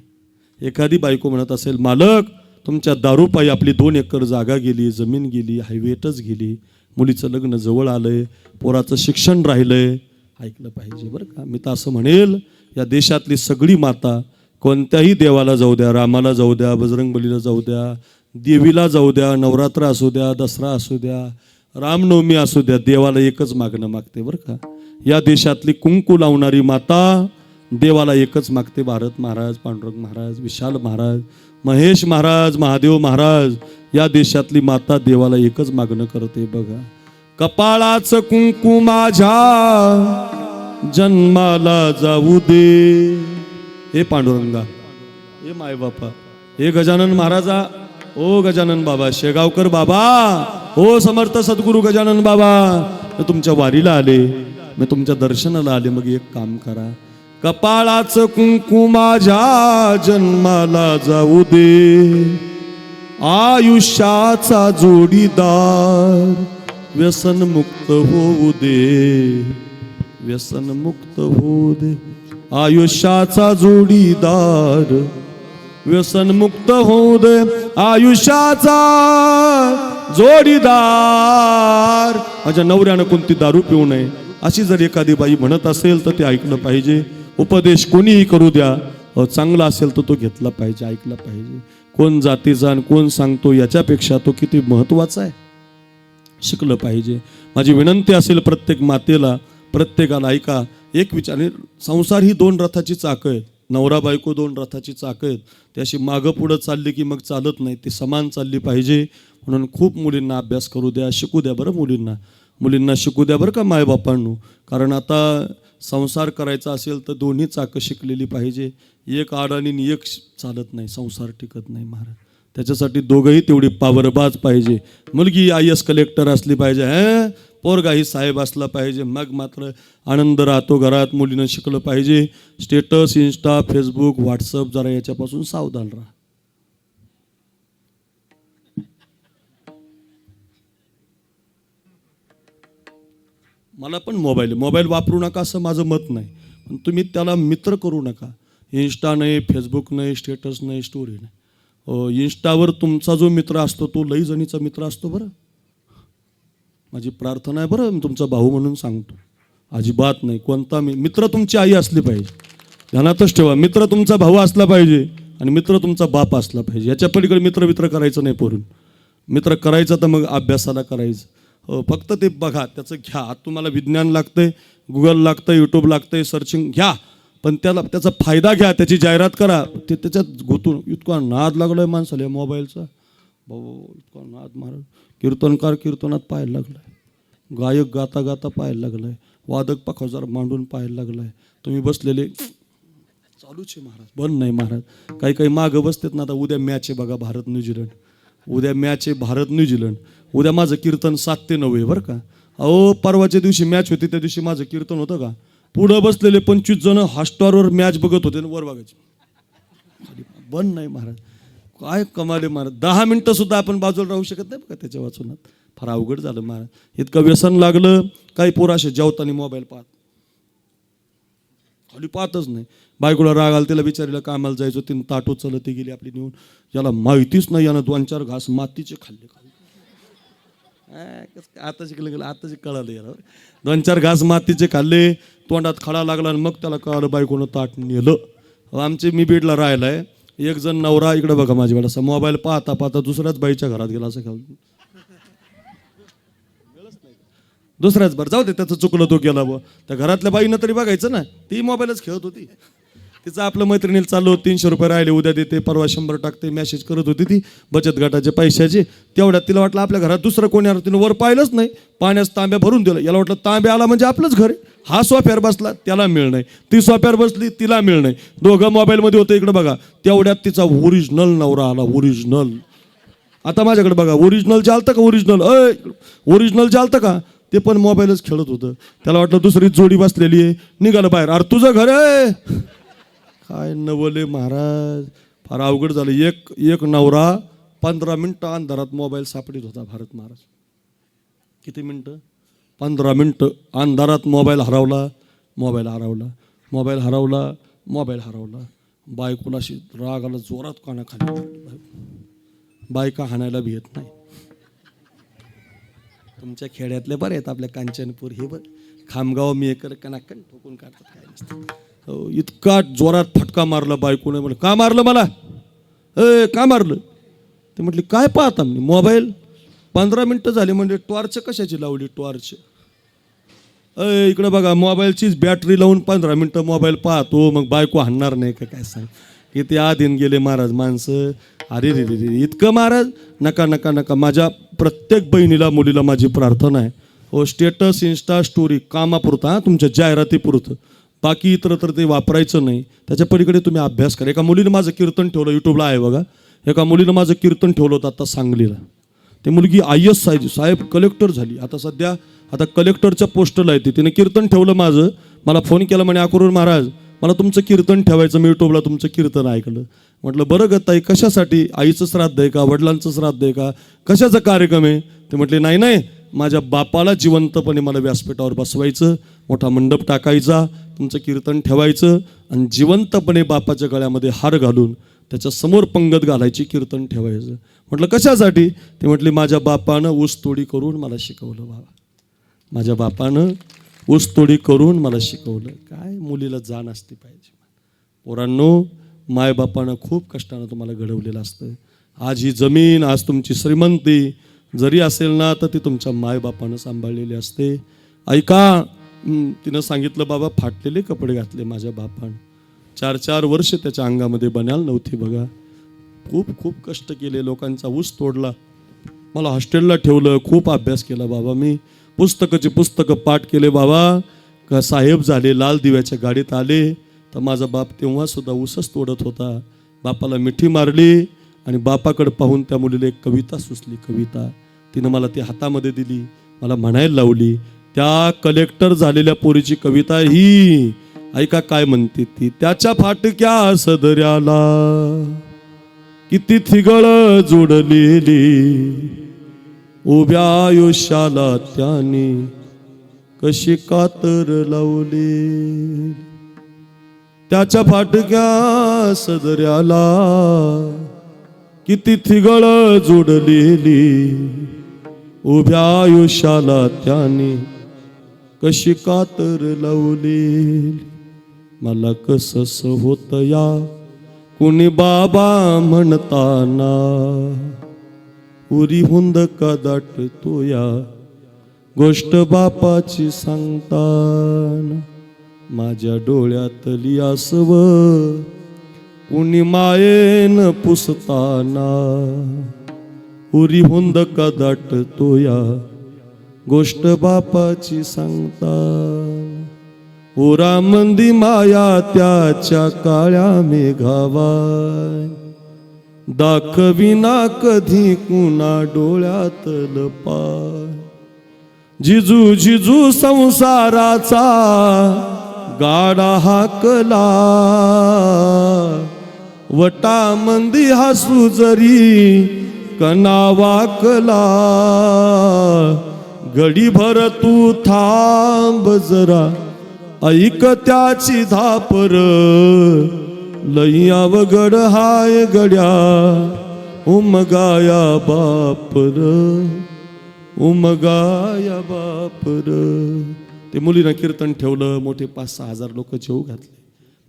एखादी बायको म्हणत असेल मालक तुमच्या दारूपायी आपली 2 एकर जागा गेली, जमीन गेली, हायवेटच गेली, मुलीचं लग्न जवळ आलंय, पोराचं शिक्षण राहिलंय, ऐकलं पाहिजे बरं का. मी तर असं म्हणेल, या देशातली सगळी माता, कोणत्याही देवाला जाऊ द्या, रामाला जाऊ द्या, बजरंगबलीला जाऊ द्या, देवीला जाऊ द्या, नवरात्र असू द्या, दसरा असू द्या, रामनवमी असू द्या, देवाला एकच मागणं मागते बरं का. या देशातली कुंकू लावणारी माता देवाला एकच मागते. भारत महाराज, पांडुरंग महाराज, विशाल महाराज, महेश महाराज, महादेव महाराज, या देशातली माता देवाला एकच मागणं करते बघा. कपाळाचं कुंकू माझ्या जन्माला जाऊ दे. हे पांडुरंगा, हे मायबापा, हे गजानन महाराजा, ओ गजानन बाबा, शेगावकर बाबा, ओ समर्थ सद्गुरू गजानन बाबा, मी तुमच्या वारीला आले, मी तुमच्या दर्शनाला आले. मग एक काम करा, कपाळाचं कुंकू माझ्या जन्माला जाऊ दे, आयुष्याचा जोडीदार व्यसनमुक्त होऊ दे, व्यसनमुक्त होऊ दे, आयुष्याचा जोडीदार व्यसनमुक्त होऊ दे, आयुष्याचा जोडीदार. माझ्या नवऱ्यानं कोणती दारू पिऊ नये, अशी जर एखादी बाई म्हणत असेल तर ते ऐकलं पाहिजे. उपदेश कोणीही करू द्या, चांगला असेल तर तो घेतला पाहिजे, ऐकला पाहिजे. कोण जातीचा आणि कोण सांगतो याच्यापेक्षा तो किती महत्वाचा आहे, शिकलं पाहिजे. माझी विनंती असेल प्रत्येक मातेला, प्रत्येकाला, ऐका, एक विचार, संसार ही 2 रथाची चाकं आहेत. नवरा बायको 2 रथाची चाकं आहेत. ती अशी मागं पुढं चालली की मग चालत नाही, ती समान चालली पाहिजे. म्हणून खूप मुलींना अभ्यास करू द्या, शिकू द्या बरं. मुलींना शिकू द्या बरं का मायबापांनो. कारण आता संसार करायचा असेल तर दोन्ही चाकं शिकलेली पाहिजे. एक अडाणी एक चालत नाही, संसार टिकत नाही महाराज. त्याच्यासाठी दोघंही तेवढी पावरबाज पाहिजे. मुलगी IAS कलेक्टर असली पाहिजे, पोरगाही साहेब असला पाहिजे, मग मात्र आनंद राहतो घरात. मुलीनं शिकलं पाहिजे. स्टेटस, इंस्टा, फेसबुक, व्हॉट्सअप, जरा याच्यापासून सावधान राहा. मला पण मोबाईल वापरू नका असं माझं मत नाही, पण तुम्ही त्याला मित्र करू नका. इंस्टा नाही, फेसबुक नाही, स्टेटस नाही, स्टोरी नाही. इंस्टावर तुमचा जो मित्र असतो तो लई जणीचा मित्र असतो बरं. माझी प्रार्थना आहे बरं, मी तुमचा भाऊ म्हणून सांगतो, अजिबात नाही. कोणता मित्र तुमची आई असली पाहिजे, ध्यानातच ठेवा. मित्र तुमचा भाऊ असला पाहिजे आणि मित्र तुमचा बाप असला पाहिजे. याच्या पलीकडे मित्र करायचं नाही. पोरून मित्र करायचं तर मग अभ्यासाला करायचं. फक्त ते बघा, त्याचं घ्या. तुम्हाला विज्ञान लागतंय, गुगल लागतं, यूट्यूब लागतंय, सर्चिंग घ्या, पण त्याचा फायदा घ्या, त्याची जाहिरात करा. ते त्याच्यात गुंतून इतका नाद लागलाय माणसाला मोबाईलचा, भाऊ इतका नाद. महाराज कीर्तनकार कीर्तनात पाहायला लागलाय, गायक गाता गाता पाहायला लागलाय, वादक पखावजार मांडून पाहायला लागलाय. तुम्ही बसलेले चालूच आहे महाराज, बंद नाही महाराज. काही मागं बसतात ना. आता उद्या मॅच आहे बघा, भारत न्यूझीलंड. उद्या मॅच आहे भारत न्यूझीलंड. उद्या माझं कीर्तन 7 ते 9 आहे बरं का. अहो, परवाच्या दिवशी मॅच होती, त्या दिवशी माझं कीर्तन होतं का. पुढं बसलेले 25 जण हॉटस्टारवर मॅच बघत होते, वर बघायचे. बंद नाही महाराज, काय कमाले महाराज. 10 मिनिटं सुद्धा आपण बाजूला राहू शकत नाही बघा त्याच्या वाचनात. फार अवघड झालं महाराज. इतकं व्यसन लागलं. काही पोरं असे जेवताना मोबाईल पाहत. खाली पाहतच नाही. बायकोला राग आला, तिला बिचारीला कामाला जायचं, तिने ताट उचललं, ती गेली आपली नेऊन. याला माहितीच नाही, यानं 2-4 घास मातीचे खाल्ले. आता शिकलं गेलं, आता कळालं याला. 2-4 घास मातीचे खाल्ले, तोंडात खडा लागला आणि मग त्याला कळालं बायकोनं ताट नेलं. आमचे मी बीडला राहिलाय, एक जण नवरा इकडे बघा माझ्याकडे असा मोबाईल पाहता पाहता दुसऱ्याच बाईच्या घरात गेला असं खाऊन. दुसऱ्याच बरं जाऊ दे, त्याचं चुकलं तो गेला बुवा. त्या घरातल्या बाईनं तरी बघायचं ना, ती मोबाईलच खेळत होती. तिचं आपलं मैत्रिणीला चाललो, 300 रुपये राहिले, उद्या देते, परवा 100 टाकते, मेसेज करत होती ती बचत गटाचे पैशाचे. तेवढ्यात तिला वाटलं आपल्या घरात दुसरं कोणी आलं, तिने वर पाहिलंच नाही, पाण्यास तांब्या भरून दिलं. याला वाटलं तांब्या आला म्हणजे आपलंच घर आहे. हा सोफ्यावर बसला, त्याला मिळ नाही, ती सोफ्यावर बसली, तिला मिळ नाही, दोघं मोबाईलमध्ये होते. इकडे बघा, तेवढ्यात तिचा ओरिजिनल नवरा आला, ओरिजिनल. आता माझ्याकडे बघा, ओरिजिनल चालतं का? ओरिजिनल चालतं का? ते पण मोबाईलच खेळत होतं. त्याला वाटलं दुसरी जोडी बसलेली आहे, निघालं बाहेर. अरे तुझं घर आहे काय? नवले महाराज, फार अवघड झालं. एक नवरा 15 मिनिटं अंधारात मोबाईल सापडीत होता. भारत महाराज किती मिनिटं? 15 मिनिटं अंधारात मोबाईल हरवला. बायकोला अशी रागाला जोरात कानाखाली. बायका हाणायला भी येत नाही. तुमच्या खेड्यातले बरे आहेत, आपल्या कांचनपूर हे बरं, खामगाव मी एकर कणाकण ठोकून काढतात, काय नसतं. हो, इतका जोरात फटका मारला बायकोने. म्हटलं का मारलं मला? का मारलं? ते म्हटली काय पाहता मी मोबाईल. 15 मिनिटं झाली म्हणजे टॉर्च कशाची लावली? टॉर्च. इकडे बघा, मोबाईलचीच बॅटरी लावून 15 मिनिटं मोबाईल पाहतो, मग बायको हाणणार नाही का काय? सांग, किती आधीन गेले महाराज माणसं. अरे रे रे, इतकं महाराज नका नका नका. माझ्या प्रत्येक बहिणीला मुलीला माझी प्रार्थना आहे, हो स्टेटस इंस्टा स्टोरी कामापुरता, तुमच्या जाहिरातीपुरतं, बाकी इतर तर ते वापरायचं नाही. त्याच्या पलीकडे तुम्ही अभ्यास करा. एका मुलीनं माझं कीर्तन ठेवलं, यूट्यूबला आहे बघा, एका मुलीनं माझं कीर्तन ठेवलं होतं आता सांगलीला. ती मुलगी IAS साहेब कलेक्टर झाली. आता कलेक्टरच्या पोस्टला आहे ती. तिने कीर्तन ठेवलं माझं, मला फोन केला, म्हणे अकरूर महाराज मला तुमचं कीर्तन ठेवायचं, मी यूट्यूबला तुमचं कीर्तन ऐकलं. म्हटलं बरं ग ताई, कशासाठी? आईचं श्राद्ध आहे का? वडिलांचं श्राद्ध आहे का? कशाचा कार्यक्रम आहे? ते म्हटले नाही, माझ्या बापाला जिवंतपणे मला व्यासपीठावर बसवायचं, मोठा मंडप टाकायचा, तुमचं कीर्तन ठेवायचं आणि जिवंतपणे बापाच्या गळ्यामध्ये हार घालून त्याच्या समोर पंगत घालायची, कीर्तन ठेवायचं. म्हटलं कशासाठी? ते म्हटले माझ्या बापानं ऊसतोडी करून मला शिकवलं बाबा, माझ्या बापानं ऊसतोडी करून मला शिकवलं. काय मुलीला जाण असते पाहिजे. पोरांनो, मायबापानं खूप कष्टानं तुम्हाला घडवलेलं असतं. आज ही जमीन, आज तुमची श्रीमंती जरी असेल ना, तर ती तुमच्या मायबापानं सांभाळलेली असते. ऐका, तिनं सांगितलं बाबा फाटलेले कपडे घातले माझ्या बापानं, 4-4 वर्ष त्याच्या अंगामध्ये बनाल नव्हती बघा. खूप कष्ट केले, लोकांचा ऊस तोडला, मला हॉस्टेलला ठेवलं, खूप अभ्यास केला बाबा. मी पुस्तकं पाठ केले बाबा. का साहेब झाले, लाल दिव्याच्या गाडीत आले, तर माझा बाप तेव्हा सुद्धा ऊसच तोडत होता. बापाला मिठी मारली आणि बापाकडे पाहून त्या मुलीला एक कविता सुचली. कविता तिनं मला ती हातामध्ये दिली, मला म्हणायला लावली. त्या कलेक्टर झालेल्या पोरीची कविता ही, ऐका काय म्हणते ती. त्याच्या फाटक्या सदऱ्याला किती थिगळ जोडलेली, उभ्या आयुष्याला त्याने कशी कातर लावली. त्याच्या फाटक्या सदऱ्याला किती थिगळ जोडलेली, उभ्या आयुष्याला त्याने कशी कातर लावली. मला कसस होत या कुणी बाबा म्हणताना, उरी हुंद का दाटतो या गोष्ट बापाची सांगताना. माझ्या डोळ्यातली आसव कुणी मायेन पुसताना, उरी हुंद का दाटतो या गोष्ट बापाची सांगताना. ओरा मंदी माया त्याच्या काळ्या मेघावाय, दाखविना कधी कुणा डोळ्यातल पाय. जिजू संसाराचा गाडा हाकला, वटा मंदी हसू जरी कना वाकला. घडीभर तू थांब जरा ऐक त्याची धापर लई अवघड हाय गड्या उमगाया बापर उमगाया बापर. ते मुलीनं कीर्तन ठेवलं, मोठे 5-6 हजार लोक जेवू घातले.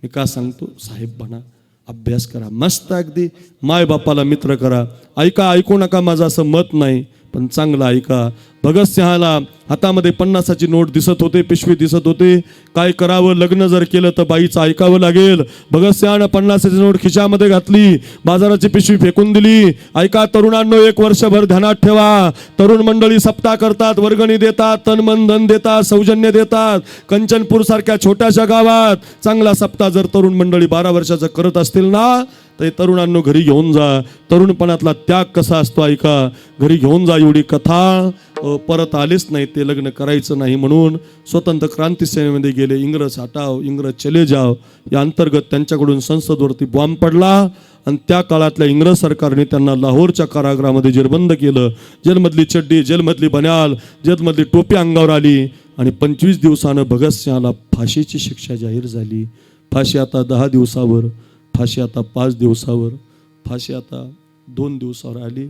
मी का सांगतो, साहेब बना, अभ्यास करा, मस्त अगदी माय बापाला मित्र करा. ऐका, ऐकू नका माझं असं मत नाही, पण चांगलं ऐका. भगतसिंहाला हातामध्ये 50ची नोट दिसत होते, पिशवी दिसत होते. काय करावं, लग्न जर केलं तर बाईचं ऐकावं लागेल. भगतसिंहानं 50ची नोट खिशामध्ये घातली, बाजाराची पिशवी फेकून दिली. ऐका तरुणांनो, 1 वर्षभर ध्यानात ठेवा. तरुण मंडळी सप्ताह करतात, वर्गणी देतात, तन मन धन देतात, सौजन्य देतात. कंचनपूर सारख्या छोट्याशा गावात चांगला सप्ताह जर तरुण मंडळी 12 वर्षाचं करत असतील ना, तर हे तरुणांनो घरी घेऊन जा. तरुणपणातला त्याग कसा असतो ऐका, घरी घेऊन जा. एवढी कथा परत आलेच नाही, ते लग्न करायचं नाही म्हणून स्वतंत्र क्रांती सेनेमध्ये गेले. इंग्रज हटाव, इंग्रज चले जाव या अंतर्गत त्यांच्याकडून संसदवरती बॉम्ब पडला आणि त्या काळातल्या इंग्रज सरकारने त्यांना लाहोरच्या कारागृहामध्ये जेरबंद केलं. जेलमधली चड्डी, जेलमधली बन्याल, जेलमधली टोपी अंगावर आली आणि 25 दिवसानं भगतसिंहाला फाशीची शिक्षा जाहीर झाली. फाशी आता 10 दिवसावर, फाशी आता 5 दिवसावर, फाशी आता 2 दिवसावर आली.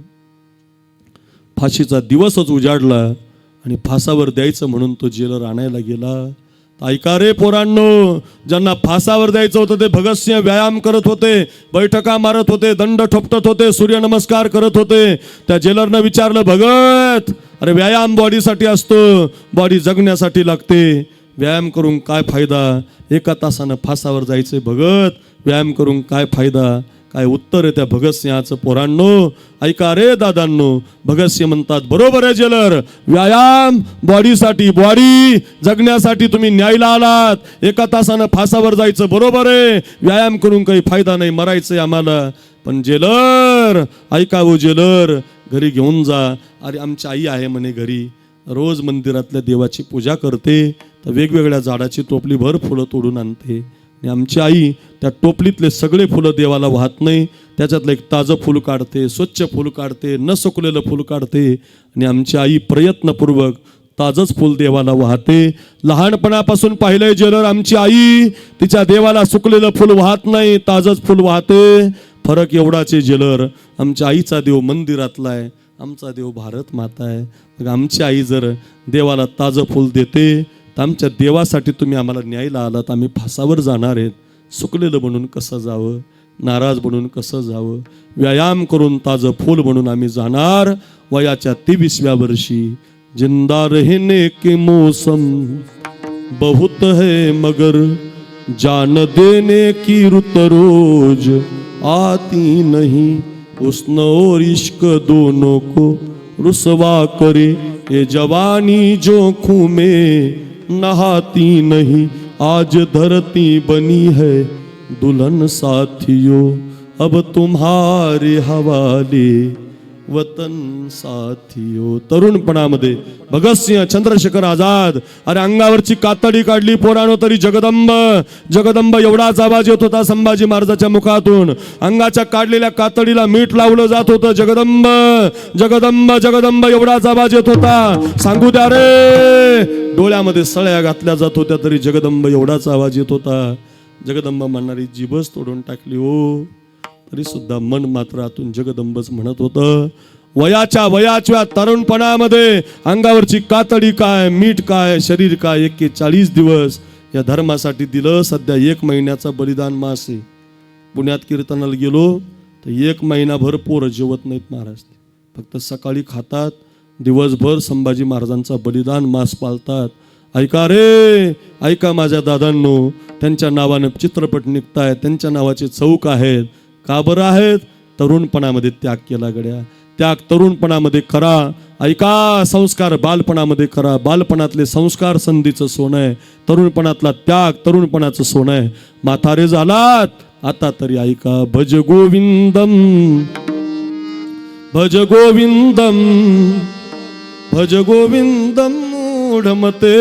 फाशीचा दिवसच उजाडला आणि फासावर द्यायचं म्हणून तो जेलर आणायला गेला. ऐका रे पोरांनो, ज्यांना फासावर द्यायचं होतं ते भगतसिंह व्यायाम करत होते, बैठका मारत होते, दंड ठोपटत होते, सूर्यनमस्कार करत होते. त्या जेलरनं विचारलं, भगत, अरे व्यायाम बॉडीसाठी असतो, बॉडी जगण्यासाठी लागते, व्यायाम करून काय फायदा, 1 तासानं फासावर जायचे भगत, व्यायाम करून काय फायदा. काय उत्तर आहे त्या भगतसिंहाचं पोरांनो. ऐका रे दादांनो, भगतसिंह म्हणतात, बरोबर आहे जेलर, व्यायाम बॉडीसाठी, बॉडी जगण्यासाठी तुम्ही न्यायला आलात, 1 तासानं फासावर जायचं बरोबर आहे, व्यायाम करून काही फायदा नाही, मरायचंय आम्हाला. पण जेलर, ऐका वो जेलर, घरी घेऊन जा. अरे आमची आई आहे म्हणे घरी, रोज मंदिरातल्या देवाची पूजा करते, तर वेगवेगळ्या झाडाची टोपलीभर फुलं तोडून आणते आणि आमची आई त्या टोपलीतले सगळे फुलं देवाला वाहत नाही, त्याच्यातलं एक ताजं फुल काढते, स्वच्छ फुल काढते, न सुकलेलं फुल काढते आणि आमची आई प्रयत्नपूर्वक ताजंच फुल देवाला वाहते. लहानपणापासून पाहिलंय जेलर, आमची आई तिच्या देवाला सुकलेलं फुल वाहत नाही, ताजंच फुल वाहते. फरक एवढाच आहे जेलर, आमच्या आईचा देव मंदिरातला आहे, आमचा देव भारत माता आहे. मग आमची आई जर देवाला ताजं फुल देते, तर आमच्या देवासाठी तुम्ही आम्हाला न्यायला आलात, आम्ही फासावर जाणार आहेत, सुकलेलं म्हणून कसं जावं, नाराज म्हणून कसं जावं, व्यायाम करून ताजं फूल म्हणून आम्ही जाणार. वयाच्या 23व्या वर्षी जिंदा रहने के मौसम बहुत है मगर जान देने की रुत रोज आती नहीं, हुस्न और इश्क दोनों को रुसवा करे, ये जवानी जोखों में नहाती नहीं, आज धरती बनी है दुल्हन साथियों, अब तुम्हारे हवाले वतन साथियों. तरुणपणामध्ये भगतसिंह, चंद्रशेखर आझाद, अरे अंगावरची कातडी काढली पोरानो तरी जगदंब जगदंब एवढाच आवाज येत होता संभाजी महाराजाच्या मुखातून. अंगाच्या काढलेल्या कातडीला मीठ लावलं जात होतं, जगदंब जगदंब जगदंब एवढाच आवाज येत होता. सांगू द्या रे, डोळ्यामध्ये सळ्या घातल्या जात होत्या तरी जगदंब एवढाच आवाज येत होता. जगदंब म्हणणारी जीभच तोडून टाकली हो, तरी सुद्धा मन मात्र आतून जगदंबच म्हणत होतं. वयाच्या तरुणपणामध्ये अंगावरची कातडी काय, मीठ काय, शरीर काय, 41 दिवस या धर्मासाठी दिलं. सध्या 1 महिन्याचा बलिदान मास आहे. पुण्यात कीर्तनाला गेलो तर 1 महिनाभर पोरं जेवत नाहीत महाराज, फक्त सकाळी खातात, दिवसभर संभाजी महाराजांचा बलिदान मास पाळतात. ऐका रे, ऐका माझ्या दादांनो, त्यांच्या नावानं चित्रपट निघतायत, त्यांच्या नावाचे चौक आहेत. का बरं आहेत? तरुणपणामध्ये त्याग केला गड्या, त्याग तरुणपणामध्ये करा. ऐका, संस्कार बालपणामध्ये करा, बालपणातले संस्कार संधीचं सोनं आहे, तरुणपणातला त्याग तरुणपणाचं सोनं आहे. म्हातारे झालात आता तरी ऐका, भज गोविंदम भज गोविंदम भज गोविंदम मूढमते,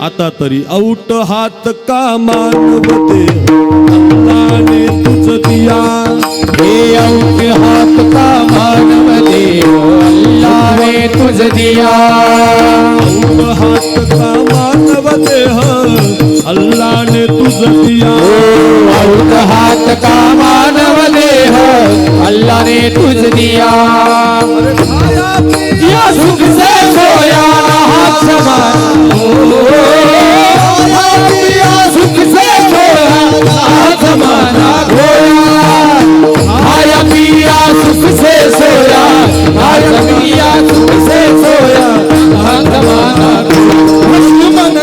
आता तरी औट हात का मानवते, अल्लाने तुझ दिया हे औट हात का मानवते, अल्लाह ने तुझ दिया, औट हात का मानवते अल्लाह ने तुझ दिया औत हाथ का मानव देह अल्लाह ने तुझ दिया या सुख से सोया हाथ समान सुख से सोया हाथ समाना खोया आया पिया सुख से सोया आया पिया सुख से सोया हाथ समाना मन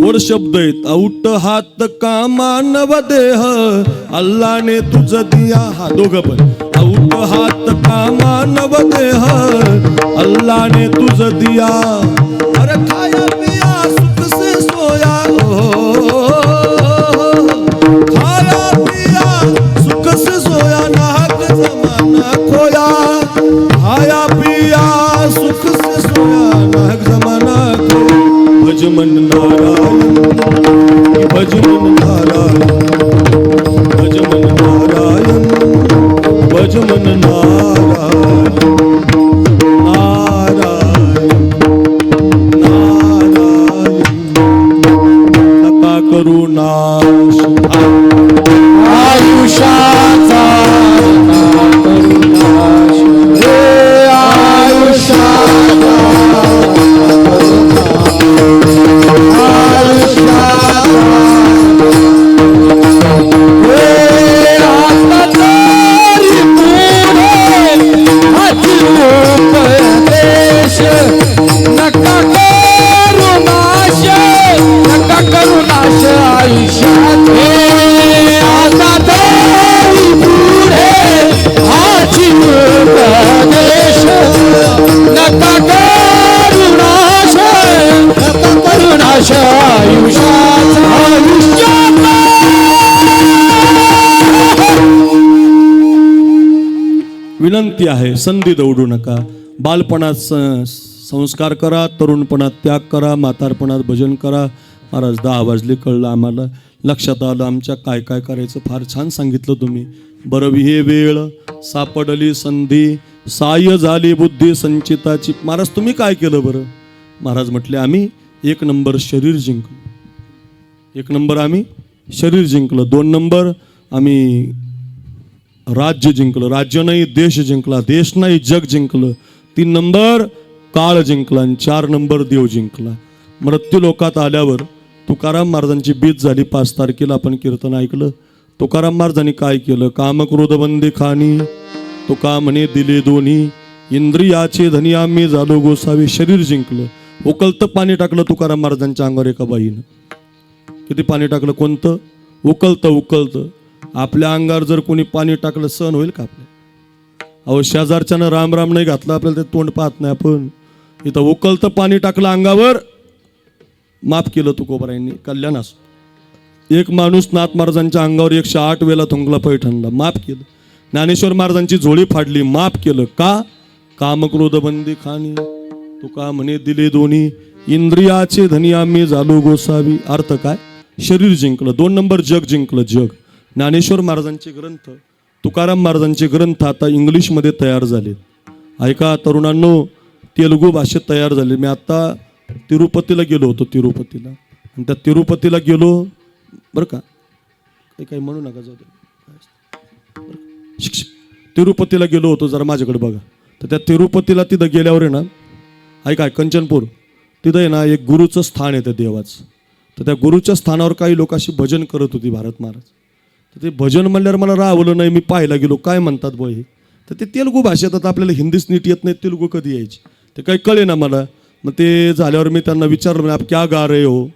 गोड शब्द आहेत. औट हात का मानव देह अल्लाह ने तुझ दिया. हा दोघं पण. औट हात का मानव देह अल्लाह ने तुझ दिया. अरे खाया पिया सुख से सोया खाया पिया सुख से सोया नाहक जमाना खोया. खाया पिया सुख से सोया नाहक जमाना खोया. भजमन नारायण भजमन नारायण भजमन नारायण भजमन नारायण नारायण नारायण नका करू नाश आयुष्याचा करुणाश आयुष्याचा विनंती आहे, संधी दवडू नका. बालपणात संस्कार करा, तरुणपणात त्याग करा, म्हातारपणात भजन करा. महाराज 10 वाजले कळलं आम्हाला, लक्षात आलं आमच्या काय काय करायचं. फार छान सांगितलं तुम्ही. बरं हे वेळ सापडली संधी साय झाली बुद्धी संचिताची. महाराज तुम्ही काय केलं बरं? महाराज म्हटले आम्ही 1 नंबर शरीर जिंकलो. 1 नंबर आम्ही शरीर जिंकलं. 2 नंबर आम्ही राज्य जिंकलं. राज्य नाही देश जिंकला. देश नाही जग जिंकलं. 3 नंबर काळ जिंकला. आणि 4 नंबर देव जिंकला. मृत्यू लोकात आल्यावर तुकाराम महाराजांची बीज झाली. 5 तारखेला आपण कीर्तन ऐकलं. तुकाराम महाराजांनी काय केलं? काम क्रोध बंदी खाणी तुका म्हणे दिले दोन्ही इंद्रियाचे धनी आम्ही झालो गोसावी. शरीर जिंकलं. उकलतं पाणी टाकलं तुकाराम महाराजांच्या अंगावर एका बाईनं. किती पाणी टाकलं? कोणतं? उकलतं. आपल्या अंगावर जर कोणी पाणी टाकलं सहन होईल का आपल्या? अहो शेजारच्यानं राम राम नाही घातलं आपल्याला ते तोंड पाहत नाही आपण. इथं उकलतं पाणी टाकलं अंगावर, माफ केलं तुकोबारायांनी, कल्याण असो. एक माणूस नाथ महाराजांच्या अंगावर 108 वेळा थुंकला पैठणला, माफ केलं. ज्ञानेश्वर महाराजांची झोळी फाडली, माफ केलं. का? कामक्रोध बंदी खाणी तुका म्हणे दिले दोन्ही इंद्रियाचे धनी आम्ही झालो गोसावी. अर्थ काय? शरीर जिंकलं. 2 नंबर जग जिंकलं. जग. ज्ञानेश्वर महाराजांचे ग्रंथ, तुकाराम महाराजांचे ग्रंथ आता इंग्लिशमध्ये तयार झाले. ऐका तरुणांनो, तेलुगू भाषेत तयार झाले. मी आता तिरुपतीला गेलो होतो. तिरुपतीला, आणि त्या तिरुपतीला गेलो बरं का, काही म्हणू नका जाऊ दे. तिरुपतीला गेलो होतो, जरा माझ्याकडे बघा. तर त्या तिरुपतीला तिथं गेल्यावर आहे ना, ऐका कंचनपूर, तिथं आहे ना एक गुरुचं स्थान आहे त्या देवाचं. तर त्या गुरुच्या स्थानावर काही लोक अशी भजन करत होती, भारत महाराज. तर ते भजन म्हणल्यावर मला राहवलं नाही. मी पाहायला गेलो काय म्हणतात बो हे. तर ते तेलुगू भाषेत, आता आपल्याला हिंदीच नीट येत नाही, तेलुगू कधी यायची ते काही कळे ना मला. मग ते झाल्यावर मी त्यांना विचारलं, आप क्या गा रहे हो?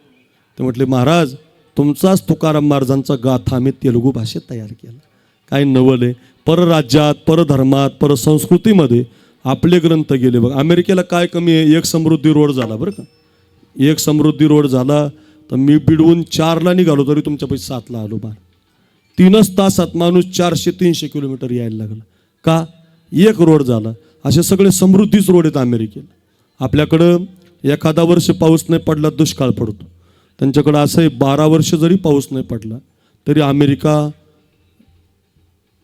ते म्हटले महाराज तुमचाच तुकाराम महाराजांचा गाथा आम्ही तेलुगू भाषेत तयार केला. काय नवल आहे. परराज्यात, परधर्मात, परसंस्कृतीमध्ये आपले ग्रंथ गेले. बघ अमेरिकेला काय कमी आहे? एक समृद्धी रोड झाला बरं का. एक समृद्धी रोड झाला तर मी बिडवून 4ला निघालो तरी तुमच्या पैसे 7ला आलो. बा 3च तासात माणूस 400-300 किलोमीटर यायला लागला. का? एक रोड झाला. असे सगळे समृद्धीच रोड आहेत अमेरिकेला. आपल्याकडं एखादा वर्ष पाऊस नाही पडला दुष्काळ पडतो. त्यांच्याकडं असं आहे 12 वर्ष जरी पाऊस नाही पडला तरी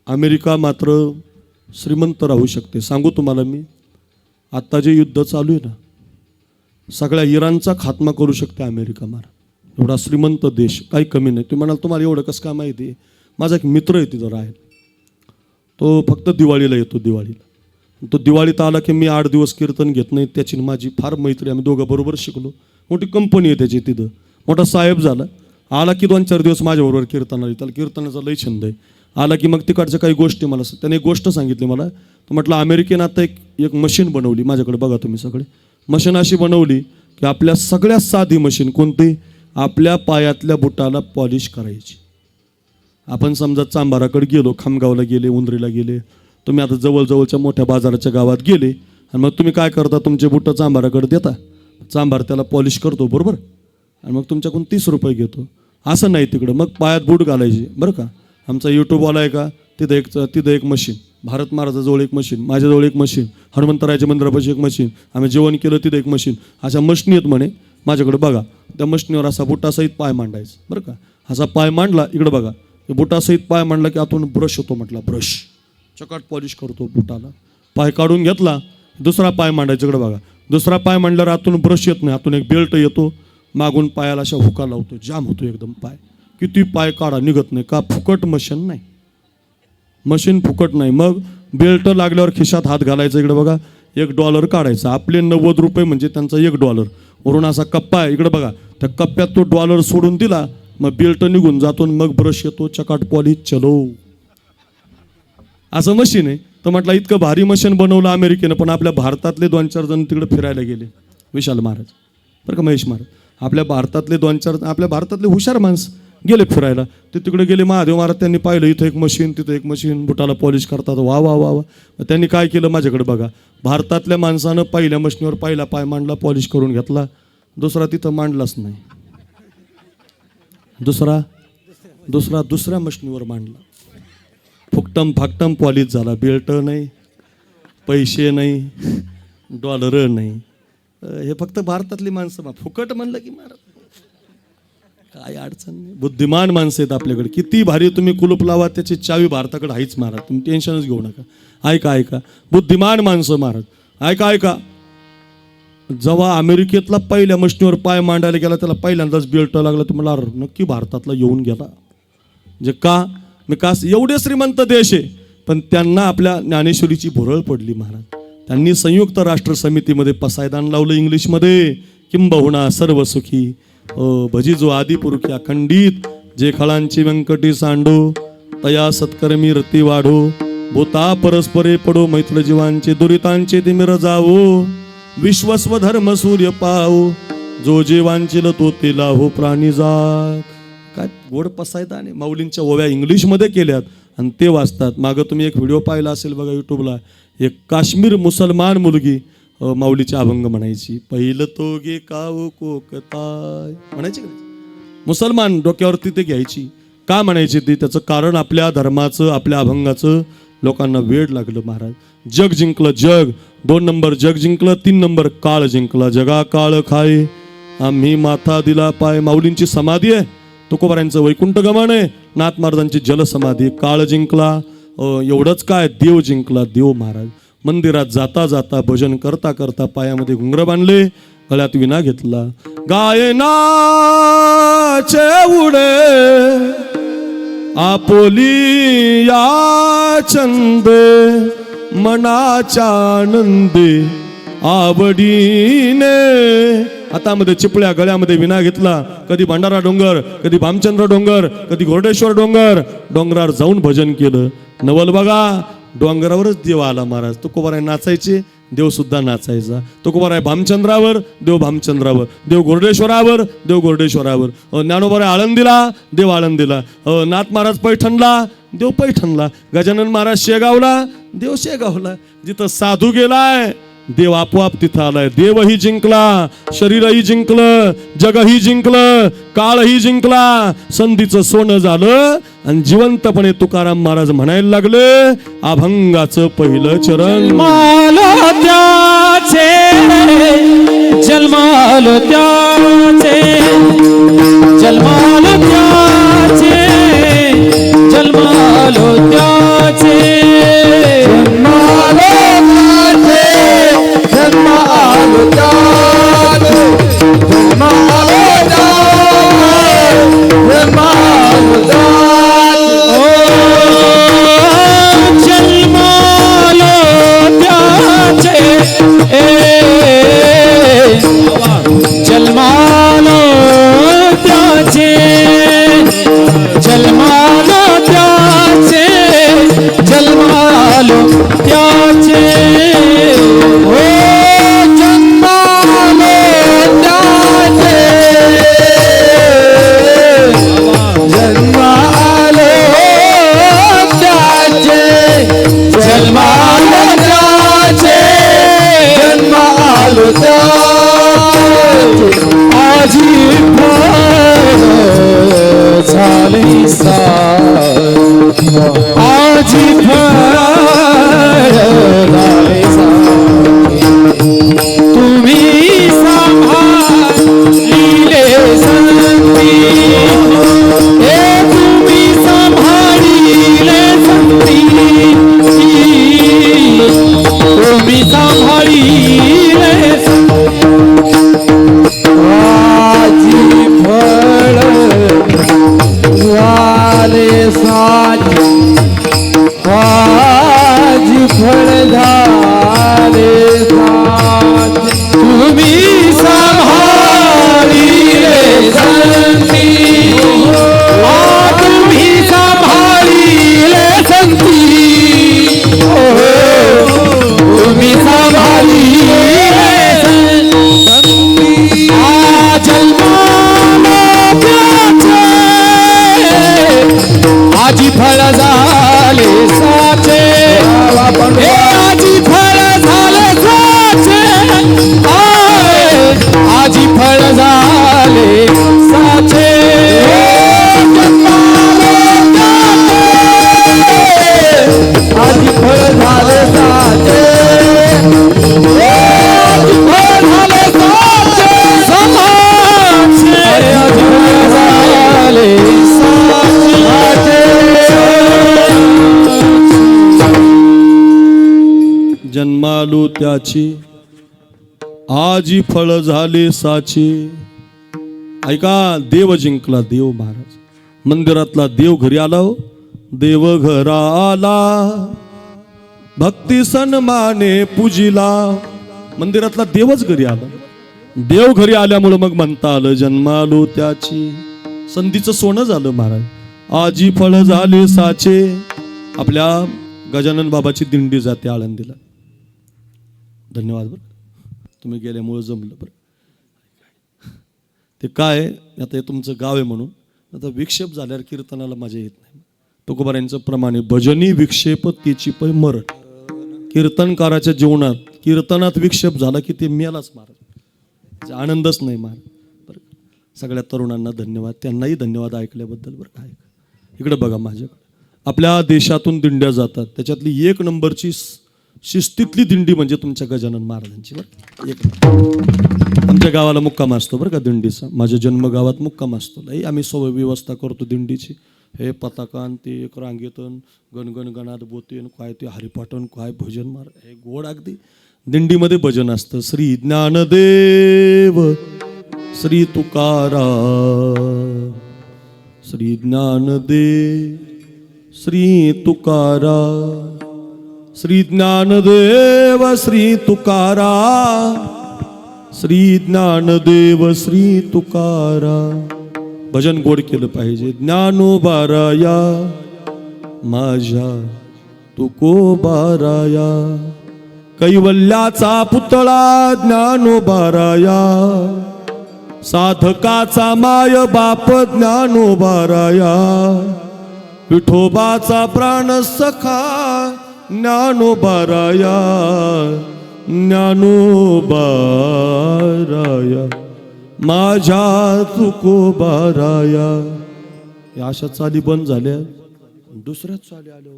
अमेरिका मात्र श्रीमंत राहू शकते. सांगू तुम्हाला मी, आत्ता जे युद्ध चालू आहे ना, सगळ्या इराणचा खात्मा करू शकते अमेरिका. मारा एवढा श्रीमंत देश, काही कमी नाही. तुम्ही म्हणाल तुम्हाला एवढं कसं काय माहिती आहे? माझा एक मित्र आहे तिथं राहायला. तो फक्त दिवाळीला येतो. तो दिवाळीत आला की मी 8 दिवस कीर्तन घेत नाही. त्याची माझी फार मैत्री, आम्ही दोघं बरोबर शिकलो. मोठी कंपनी आहे त्याची तिथं, मोठा साहेब झाला. आला की 2-4 दिवस माझ्याबरोबर कीर्तनाला. त्याला कीर्तनाचा लय छंद आहे. आला की मग तिकडच्या काही गोष्टी मला, त्याने एक गोष्ट सांगितली मला. तर म्हटलं अमेरिकेनं आता एक मशीन बनवली. माझ्याकडे बघा तुम्ही सगळे, मशीन अशी बनवली की आपल्या सगळ्यात साधी मशीन कोणती? आपल्या पायातल्या बुटाला पॉलिश करायची. आपण समजा चांभाराकडे गेलो, खामगावला गेले, उंदरीला गेले, तुम्ही आता जवळजवळच्या मोठ्या बाजाराच्या गावात गेले आणि मग तुम्ही काय करता? तुमचे बुटं चांभाराकडे देता, चांभार त्याला पॉलिश करतो बरोबर, आणि मग तुमच्याकडून 30 रुपये घेतो. असं नाही तिकडं. मग पायात बूट घालायचे बरं का. आमचा यूट्यूबवाला आहे का, तिथं एक मशीन, भारत महाराजाजवळ एक मशीन, माझ्याजवळ एक मशीन, हनुमंतरायाच्या मंदिरापाशी एक मशीन, आम्ही जेवण केलं तिथं एक मशीन. अशा मशनी आहेत म्हणे माझ्याकडे. बघा त्या मशनीवर असा बुटासहित पाय मांडायचा बरं का. असा पाय मांडला, इकडं बघा, बुटासहित पाय मांडला की आतून ब्रश होतो. म्हटला ब्रश चकाट पॉलिश करतो बुटाला. पाय काढून घेतला, दुसरा पाय मांडायचा. इकडं बघा, दुसरा पाय मांडल्यावर आतून ब्रश येत नाही, आतून एक बेल्ट येतो, मागून पायाला अशा हुका लावतो, जाम होतो एकदम पाय. किती पाय काढा निघत नाही. का? फुकट मशीन नाही, मशीन फुकट नाही. मग बेल्ट लागल्यावर खिशात हात घालायचा. इकडे बघा, $1 काढायचा. आपले 90 रुपये म्हणजे त्यांचा $1. वरून असा कप्पा आहे, इकडे बघा, त्या कप्प्यात तो $1 सोडून दिला, मग बेल्ट निघून जातो, मग ब्रश येतो, चकाट पॉलिश, चलो. असं मशीन आहे. तर म्हटलं इतकं भारी मशीन बनवलं अमेरिकेनं, पण आपल्या भारतातले 2-4 जण तिकडे फिरायला गेले. विशाल महाराज बरं का, महेश महाराज, आपल्या भारतातले 2-4, आपल्या भारतातले हुशार माणसं गेले फिरायला. ते तिकडे गेले. महादेव महाराज त्यांनी पाहिलं, इथं एक मशीन, तिथं एक मशीन, बुटाला पॉलिश करतात. वा वा वा वा. त्यांनी काय केलं? माझ्याकडे बघा, भारतातल्या माणसानं पहिल्या मशीनीवर पहिला पाय मांडला, पॉलिश करून घेतला. दुसरा तिथं मांडलाच नाही. दुसऱ्या मशीनीवर मांडला. फुकटम फाकटम पॉलिश झाला. बेल्ट नाही, पैसे नाही, $1 नाही. हे फक्त भारतातली माणसं. फुकट म्हणलं की महाराज काय अडचण नाही. बुद्धिमान माणसं आहेत आपल्याकडे. किती भारी तुम्ही कुलूप लावा, त्याची चावी भारताकडे आहेच महाराज. तुम्ही टेन्शनच घेऊ नका. ऐका बुद्धिमान माणसं महाराज. ऐका जेव्हा अमेरिकेतला पहिल्या मशनीवर पाय मांडायला गेला, त्याला पहिल्यांदाच बेल्ट लागला. तुम्हाला नक्की भारतातला येऊन गेला. म्हणजे का एवढे श्रीमंत देश आहे, पण त्यांना आपल्या ज्ञानेश्वरीची भुरळ पडली महाराज. त्यांनी संयुक्त राष्ट्र समितीमध्ये पसायदान लावलं इंग्लिशमध्ये. किंबहुना सर्व सुखी भजी जो आदिपुरुषी अखंडित, जे खळांची व्यंकटी सांडो, तया सत्कर्मी रती वाढो, भूता परस्परे पडो, मैत्र जीवांचे दुरितांचे तिमिर जावो, विश्वस्व धर्म सूर्य पावो, जो जीवांचिल तो तिला हो प्राणी जात. काय गोड पसायदान आहे. माऊलींच्या ओव्या इंग्लिशमध्ये केल्यात आणि ते वाचतात. मागं तुम्ही एक व्हिडिओ पाहिला असेल बघा यूट्यूबला, एक काश्मीर मुसलमान मुलगी माऊलीचे अभंग म्हणायची. पहिलं तो गे काव कोकताय म्हणायची का? मुसलमान डोक्यावरती ते घ्यायची. का म्हणायची ती? त्याचं कारण आपल्या धर्माचं, आपल्या अभंगाचं लोकांना वेड लागलं महाराज. जग जिंकलं, जग 2 नंबर जग जिंकलं, 3 नंबर काळ जिंकला. जगा काळ खाय आम्ही माथा दिला पाय. माऊलींची समाधी आहे, तुकोबारायांचं वैकुंठ गमन आहे, नाथ महाराजांची जलसमाधी. काळ जिंकला, एवढंच काय, देव जिंकला. देव महाराज मंदिरात जाता जाता, भजन करता करता पायामध्ये घुंगर बांधले, गळ्यात विना घेतला. गायनाचे उडे आपोली या छंदे, मनाच्या आनंदे आवडीने. हातामध्ये चिपळ्या, गळ्यामध्ये विना घेतला. कधी भंडारा डोंगर, कधी भामचंद्र डोंगर, कधी घोरडेश्वर डोंगर. डोंगरावर जाऊन भजन केलं. नवल बघा, डोंगरावरच देव आला महाराज. तुकोबाराय नाचायचे, देव सुद्धा नाचायचा. तुकोबाराय भामचंद्रावर, देव भामचंद्रावर. देव घोरडेश्वरावर, देव घोरडेश्वरावर. ज्ञानोबाराय आळंदीला, देव आळंदीला. नाथ महाराज पैठणला, देव पैठणला. गजानन महाराज शेगावला, देव शेगावला. जिथं साधू गेलाय देव आपोआप तिथं आलाय. देवही जिंकला, शरीरही जिंकलं, जगही जिंकलं, काळही जिंकला, संधीचं सोनं झालं आणि जिवंतपणे तुकाराम महाराज म्हणायला लागले, अभंगाचं पहिलं चरण. जन्मालो त्याचे, जन्मालो त्याचे, जन्मालो त्याचे, जन्मालो त्याचे, जन्मालो त्याचे, जन्मालो त्याचे, जन्मालो त्याचे, जन्मालो त्याचे, जन्मालो त्याचे, जन्मालो त्याचे, ओ जन्मालो त्याचे, जन्मालो त्याचे, जन्मालो त्याचे, जन्मालो त्याचे, आजी फळ झाले आजी फळ झाले तुम्ही सांभाळिले संती, हे तुम्ही सांभाळिले संती, तुम्ही सांभाळिले आजी फळ झाले साची, आजी फळ झाले साची, तुम्ही सांभाळिले संती, तुम्ही सांभाळिले संती, तुम्ही सांभाळिले संती, जन्मालो त्याचे, आजी फळ झाले साचे, हे आजी फळ झाले साचे, आजी फळ झाले साचे, आजी फळ झाले साचे, आजी फळ झाले साचे, समाचे, आजी फळ झाले साचे, जन्मालो त्याची, आजी फळ झाले साची. ऐका, देव जिंकला, देव महाराज मंदिरातला देव घरी आला. हो, देव घरा आला, भक्ती सन्माने पूजिला. मंदिरातला देवच घरी आला. देव घरी आल्यामुळं मग म्हणता आलं, जन्मालो त्याची, संधीचं सोनं झालं महाराज. आजी फळ झाले साचे. आपल्या गजानन बाबाची दिंडी जाते आळंदीला. धन्यवाद बरं, तुम्ही गेल्यामुळं जमलं बरं. ते काय, आता हे तुमचं गाव आहे म्हणून आता विक्षेप झाल्यावर कीर्तनाला मजा येत नाही. तुकोबारायांचं प्रमाणे भजनी विक्षेप त्याची पै मरण. कीर्तनकाराच्या जीवनात कीर्तनात विक्षेप झाला की ते मेलाच महाराज, आनंदच नाही महाराज. बरं, सगळ्या तरुणांना धन्यवाद, त्यांनाही धन्यवाद ऐकल्याबद्दल. बरं काय, इकडे बघा माझ्याकडे. आपल्या देशातून दिंड्या जातात, त्याच्यातली एक नंबरची शिस्तीतली दिंडी म्हणजे तुमच्या गजानन महाराजांची. बरं, एक आमच्या गावाला मुक्काम असतो बरं का दिंडीचा. माझ्या जन्मगावात मुक्काम असतो. लई आम्ही सोय व्यवस्था करतो दिंडीची. हे पताकान, ते एक रांगेतन गणगण गणात बोतेन, काय ते हरिपाठन, काय भजन मार, हे गोड अगदी. दिंडीमध्ये भजन असतं. श्री ज्ञानदेव श्री तुकाराम, श्री ज्ञानदेव श्री तुकाराम, श्री ज्ञानदेव श्री तुकाराम, श्री ज्ञानदेव श्री तुकाराम. भजन गोड केलं पाहिजे. ज्ञानोबाराया माझ्या तुकोबाराया, कैवल्याचा पुतळा ज्ञानोबाराया, साधकाचा माय बाप ज्ञानोबाराया, विठोबाचा प्राण सखा ज्ञानोबाराया, ज्ञानोबाराया माझ्या तुकोबाराया. या अशा चाली बंद झाल्या, दुसऱ्याच चाली आल्या.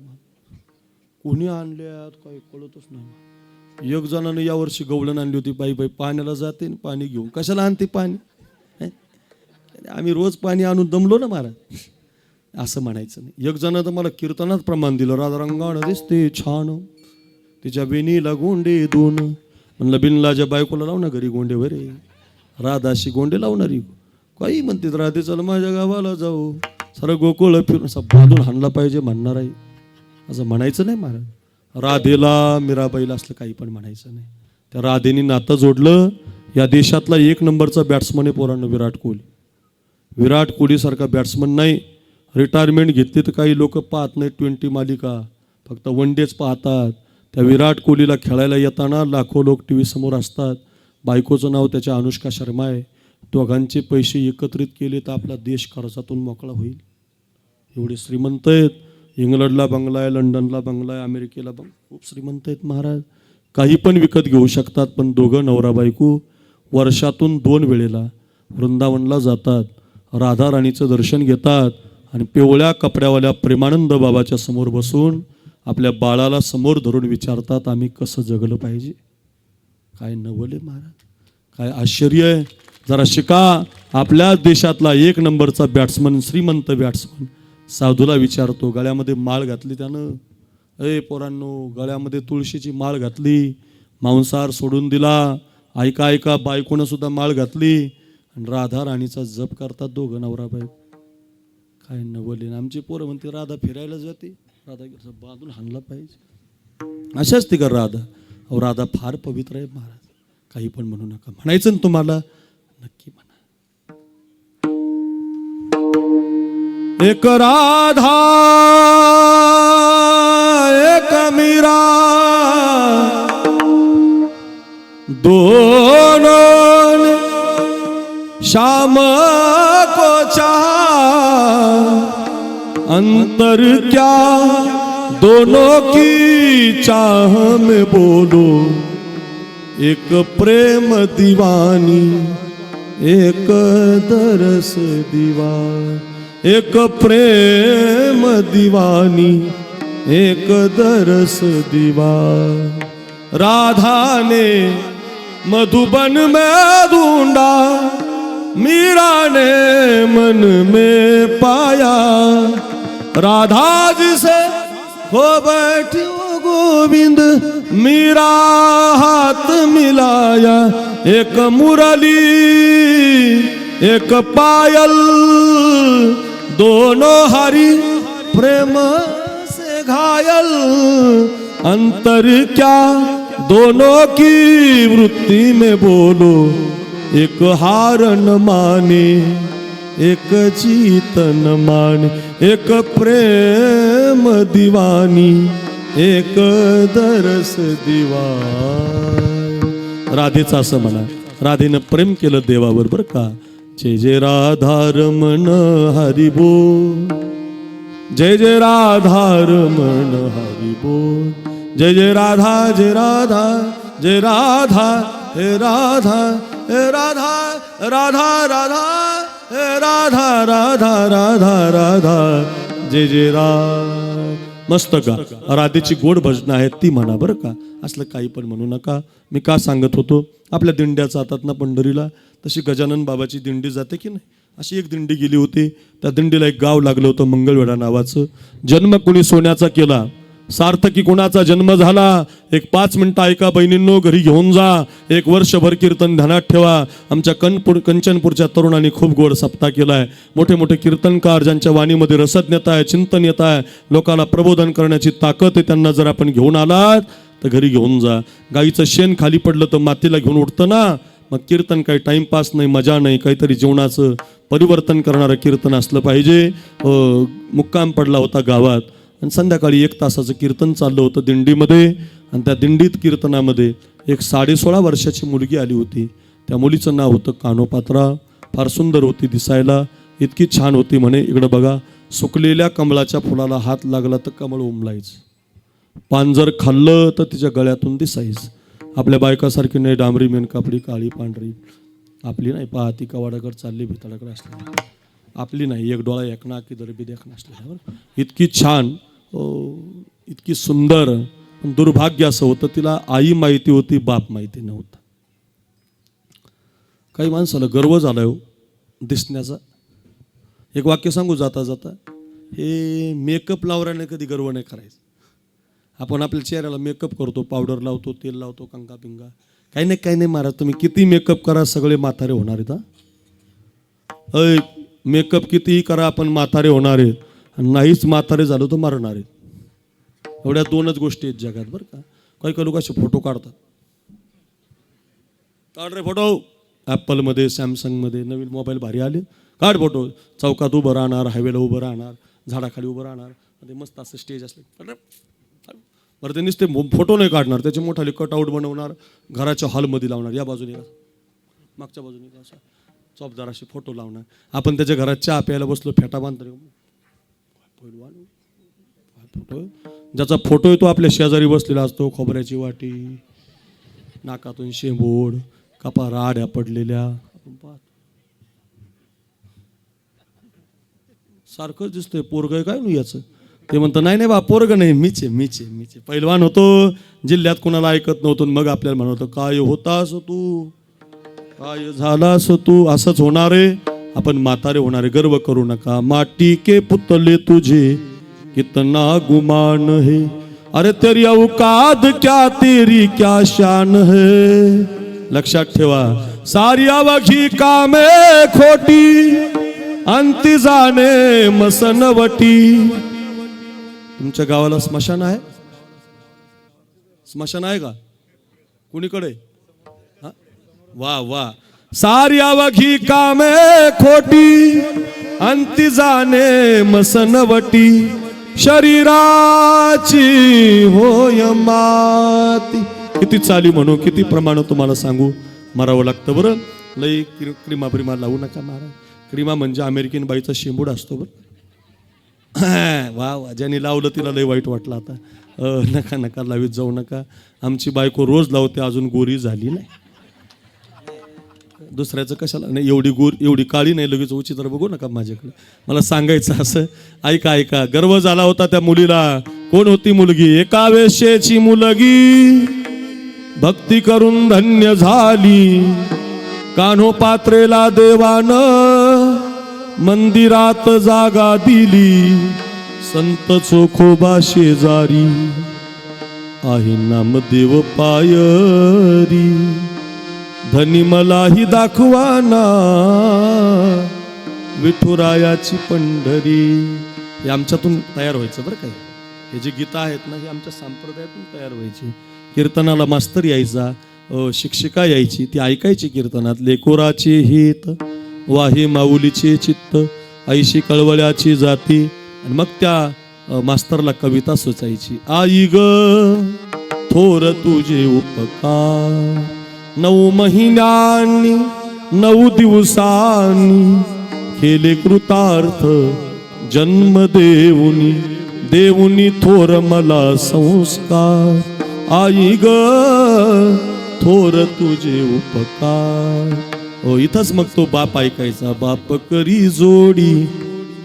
कोणी आणल्यात काही कळतच नाही. एक जणानं यावर्षी गवळण आणली होती. बाई पाण्याला जाते आणि पाणी घेऊन कशाला आणते पाणी, आम्ही रोज पाणी आणून दमलो ना महाराज, असं म्हणायचं नाही. एक जण तर मला कीर्तनात प्रमाण दिलं, राधा रंगाण दिसते छान तिच्या बेनीला गोंडे दोन. म्हणलं बिनलाच्या बायकोला लाव ना घरी गोंडे वरे, राधाशी गोंडे लावणारी काही म्हणते राधे चल माझ्या गावाला जाऊ, सारं गोकुळ फिरून असं बांधून हाणला पाहिजे म्हणणार आहे, असं म्हणायचं नाही महाराज. राधेला मीराबाईला असलं काही पण म्हणायचं नाही. त्या राधेने नातं जोडलं. या देशातला 1 नंबरचा बॅट्समन आहे पोरांनो विराट कोहली. विराट कोहलीसारखा बॅट्समन नाही. रिटायरमेंट घेतली तर काही लोक पाहत नाहीत 20 मालिका, फक्त वन डेच पाहतात. त्या विराट कोहलीला खेळायला येताना लाखो लोक टी व्ही समोर असतात. बायकोचं नाव त्याच्या अनुष्का शर्मा आहे. दोघांचे पैसे एकत्रित केले तर आपला देश कर्जातून मोकळा होईल. एवढे श्रीमंत आहेत. इंग्लंडला बंगला आहे, लंडनला बंगला आहे, अमेरिकेला खूप श्रीमंत आहेत महाराज. काही पण विकत घेऊ शकतात. पण दोघं नवरा बायको वर्षातून 2 वेळेला वृंदावनला जातात, राधा राणीचं दर्शन घेतात आणि पिवळ्या कपड्यावाल्या प्रेमानंद बाबाच्या समोर बसून आपल्या बाळाला समोर धरून विचारतात आम्ही कसं जगलं पाहिजे. काय नवले महाराज, काय आश्चर्य आहे. जरा शिका. आपल्या देशातला 1 नंबरचा बॅट्समन, श्रीमंत बॅट्समन साधूला विचारतो, गळ्यामध्ये माळ घातली त्यानं, ए पोरांनो गळ्यामध्ये तुळशीची माळ घातली, मांसाहार सोडून दिला, ऐका ऐका बायकोनं सुद्धा माळ घातली आणि राधा राणीचा जप करतात दोघं नवरा बायको. काय नवले. आमची पोरं म्हणते राधा फिरायला जाते, राधा बांधून हाणला पाहिजे. अशाच ती कर राधा. अहो राधा फार पवित्र आहे महाराज, काही पण म्हणू नका. म्हणायचं ना तुम्हाला, नक्की म्हणा. एक राधा एक मीरा दोनों ने शाम को चाहा, अंतर क्या दोनों की चाह में बोलो, एक प्रेम दीवानी एक दरस दीवान, एक प्रेम दीवानी एक दरस दीवान. राधा ने मधुबन में ढूंढा, मीरा ने मन में पाया, राधा जी से हो बैठी गोविंद, मीरा हाथ मिलाया, एक मुरली एक पायल, दोनों हरि प्रेम से घायल, अंतर क्या दोनों की वृत्ति में बोलो, एक हार न माने एक जीत न माने, एक प्रेम दीवानी एक दरस दीवान. राधेचं असं म्हणा, राधेनं प्रेम केलं देवावर बरं का. जय जय राधा रमण हरी बोल, जय जय राधा रमण हरी बोल, जय जय राधा जय राधा जय राधा हे राधा हे राधा राधा राधा हे राधा राधा राधा राधा जय जय राधा. मस्त का. राधेची गोड भजनं आहेत ती म्हणा बरं का. असलं काही पण म्हणू नका. मी का सांगत होतो, आपल्या दिंड्या जातात ना पंढरीला, तशी गजानन बाबाची दिंडी जाते की नाही. अशी एक दिंडी गेली होती. त्या दिंडीला एक गाव लागलं होतं मंगळवेढा नावाचं. जन्म कोणी सोन्याचा केला, सार्थकी कोणाचा जन्म झाला. एक 5 मिनिटं ऐका बहिणींनो, घरी घेऊन जा. 1 वर्षभर कीर्तन ध्यानात ठेवा. आमच्या कंचनपूरच्या तरुणांनी खूप गोड सप्ताह केलाय. मोठे मोठे कीर्तनकार ज्यांच्या वाणीमध्ये रसज्ञता आहे, चिंतन येत आहे, लोकांना प्रबोधन करण्याची ताकद आहे, त्यांना जर आपण घेऊन आलात तर घरी घेऊन जा. गाईचं शेण खाली पडलं तर मातीला घेऊन उठतं ना. मग कीर्तन काही टाइमपास नाही, मजा नाही, काहीतरी जीवनाचं परिवर्तन करणारं कीर्तन असलं पाहिजे. मुक्काम पडला होता गावात आणि संध्याकाळी 1 तासाचं कीर्तन चाललं होतं दिंडीमध्ये. आणि त्या दिंडीत कीर्तनामध्ये एक 16.5 वर्षाची मुलगी आली होती. त्या मुलीचं नाव होतं कानोपात्रा. फार सुंदर होती दिसायला, इतकी छान होती म्हणे. इकडं बघा, सुकलेल्या कमळाच्या फुलाला हात लागला तर कमळ उमलायचं, पान जर खाल्लं तर तिच्या गळ्यातून दिसायचं. आपल्या बायकासारखी नाही डांबरी मेनकापडी काळी पांढरी, आपली नाही पहा ती कवाडाकडे चालली भिताडाकडे असली, आपली नाही एक डोळा एक नाक इधर बी देखणं असलेला बरं. इतकी छान इतकी सुंदर, पण दुर्भाग्य असं होतं तिला आई माहिती होती बाप माहिती नव्हता. काही माणसाला गर्व झालाय हो दिसण्याचा. एक वाक्य सांगू जाता जाता, हे मेकअप लावल्याने कधी गर्व नाही करायचं. आपण आपल्या चेहऱ्याला मेकअप करतो, पावडर लावतो, तेल लावतो, कंगा पिंगा, काही नाही महाराज. तुम्ही किती मेकअप करा सगळे म्हातारे होणार आहेत. अय मेकअप कितीही करा आपण म्हातारे होणार आहेत, आणि नाहीच म्हातारे झालो तर मरणार आहेत. एवढ्या दोनच गोष्टी आहेत जगात बरं का. काही लोक असे फोटो काढतात, काढ रे फोटो. ॲपलमध्ये सॅमसंगमध्ये नवीन मोबाईल भारी आले, काढ फोटो. चौकात उभं राहणार, हायवेला उभं राहणार, झाडाखाली उभं राहणार, ते मस्त असं स्टेज असले बरं. ते नुसते फोटो नाही काढणार, त्याचे मोठाले कटआउट बनवणार, घराच्या हॉलमध्ये लावणार, या बाजूने मागच्या बाजूने असा चौपदार असे फोटो लावणार. आपण त्याच्या घरात चहा प्यायला बसलो, फेटा बांधतो, फोटो ज्याचा फोटो आहे तो आपल्या शेजारी बसलेला असतो, खोबऱ्याची वाटी, नाकातून शेंबूड, कपा राड्या पडलेल्या, आपण पाहतो सारखंच दिसतंय. पोरग काय नाही याचं, ते म्हणतं नाही बा पोरग नाही, मीचे पैलवान होतो जिल्ह्यात, कुणाला ऐकत नव्हतो. मग आपल्याला म्हणत काय होतास तू, काय झालास तू, असंच होणार आहे. आपण म्हातारे होणार आहे, गर्व करू नका. माटी के पुतले तुझे कितना गुमान है, अरे तेरी औकात क्या तेरी क्या शान है. लक्षात ठेवा, सारी अवघी कामे खोटी, अंती जाणे मसनवटी. तुमच्या गावाला स्मशान आहे? स्मशान आहे का कुणीकडे? वा वा. सारी अवघी कामे खोटी, अंती जाणे मसनवटी. शरीराची होय माती. किती चाली म्हणू, किती प्रमाण तुम्हाला सांगू, मारावं लागतं बरं. लई क्रीमा लावू नका महाराज. क्रीमा म्हणजे अमेरिकन बाईचा शेंबूड असतो बरं. वा वा, ज्यांनी लावलं तिला लई वाईट वाटलं आता. नका लावीत जाऊ नका. आमची बायको रोज लावते, अजून गोरी झाली नाही. दुसऱ्याचं कशाला नाही, एवढी काळी नाही, लगेच उचित्र बघू नका माझ्याकडे. मला सांगायचं असं, ऐका. गर्व झाला होता त्या मुलीला. कोण होती मुलगी? एका वेश्येची मुलगी, भक्ती करून धन्य झाली. कान्होपात्रेला देवानं मंदिरात जागा दिली. संत चोखोबा शेजारी आहे नामदेव पायरी. धनी मलाही दाखवाना विठुरायाची पंढरी. हे आमच्यातून तयार व्हायचं बरं काय. हे जे गीतं आहेत ना, हे आमच्या संप्रदायातून तयार व्हायची. कीर्तनाला मास्तर यायचा, शिक्षिका यायची, ती ऐकायची कीर्तनात. लेकोराचे हित वाहे माऊलीचे चित्त, ऐशी कळवळ्याची जाती. आणि मग त्या मास्तरला कविता सुचायची. आई ग थोर तुझे उपकार, 9 महिन्यांनी 9 दिवसांनी केले कृतार्थ जन्म देऊनी. देऊनी थोर मला संस्कार. आई ग थोर तुझे उपकार. इथंच मग तो बाप ऐकायचा. बाप करी जोडी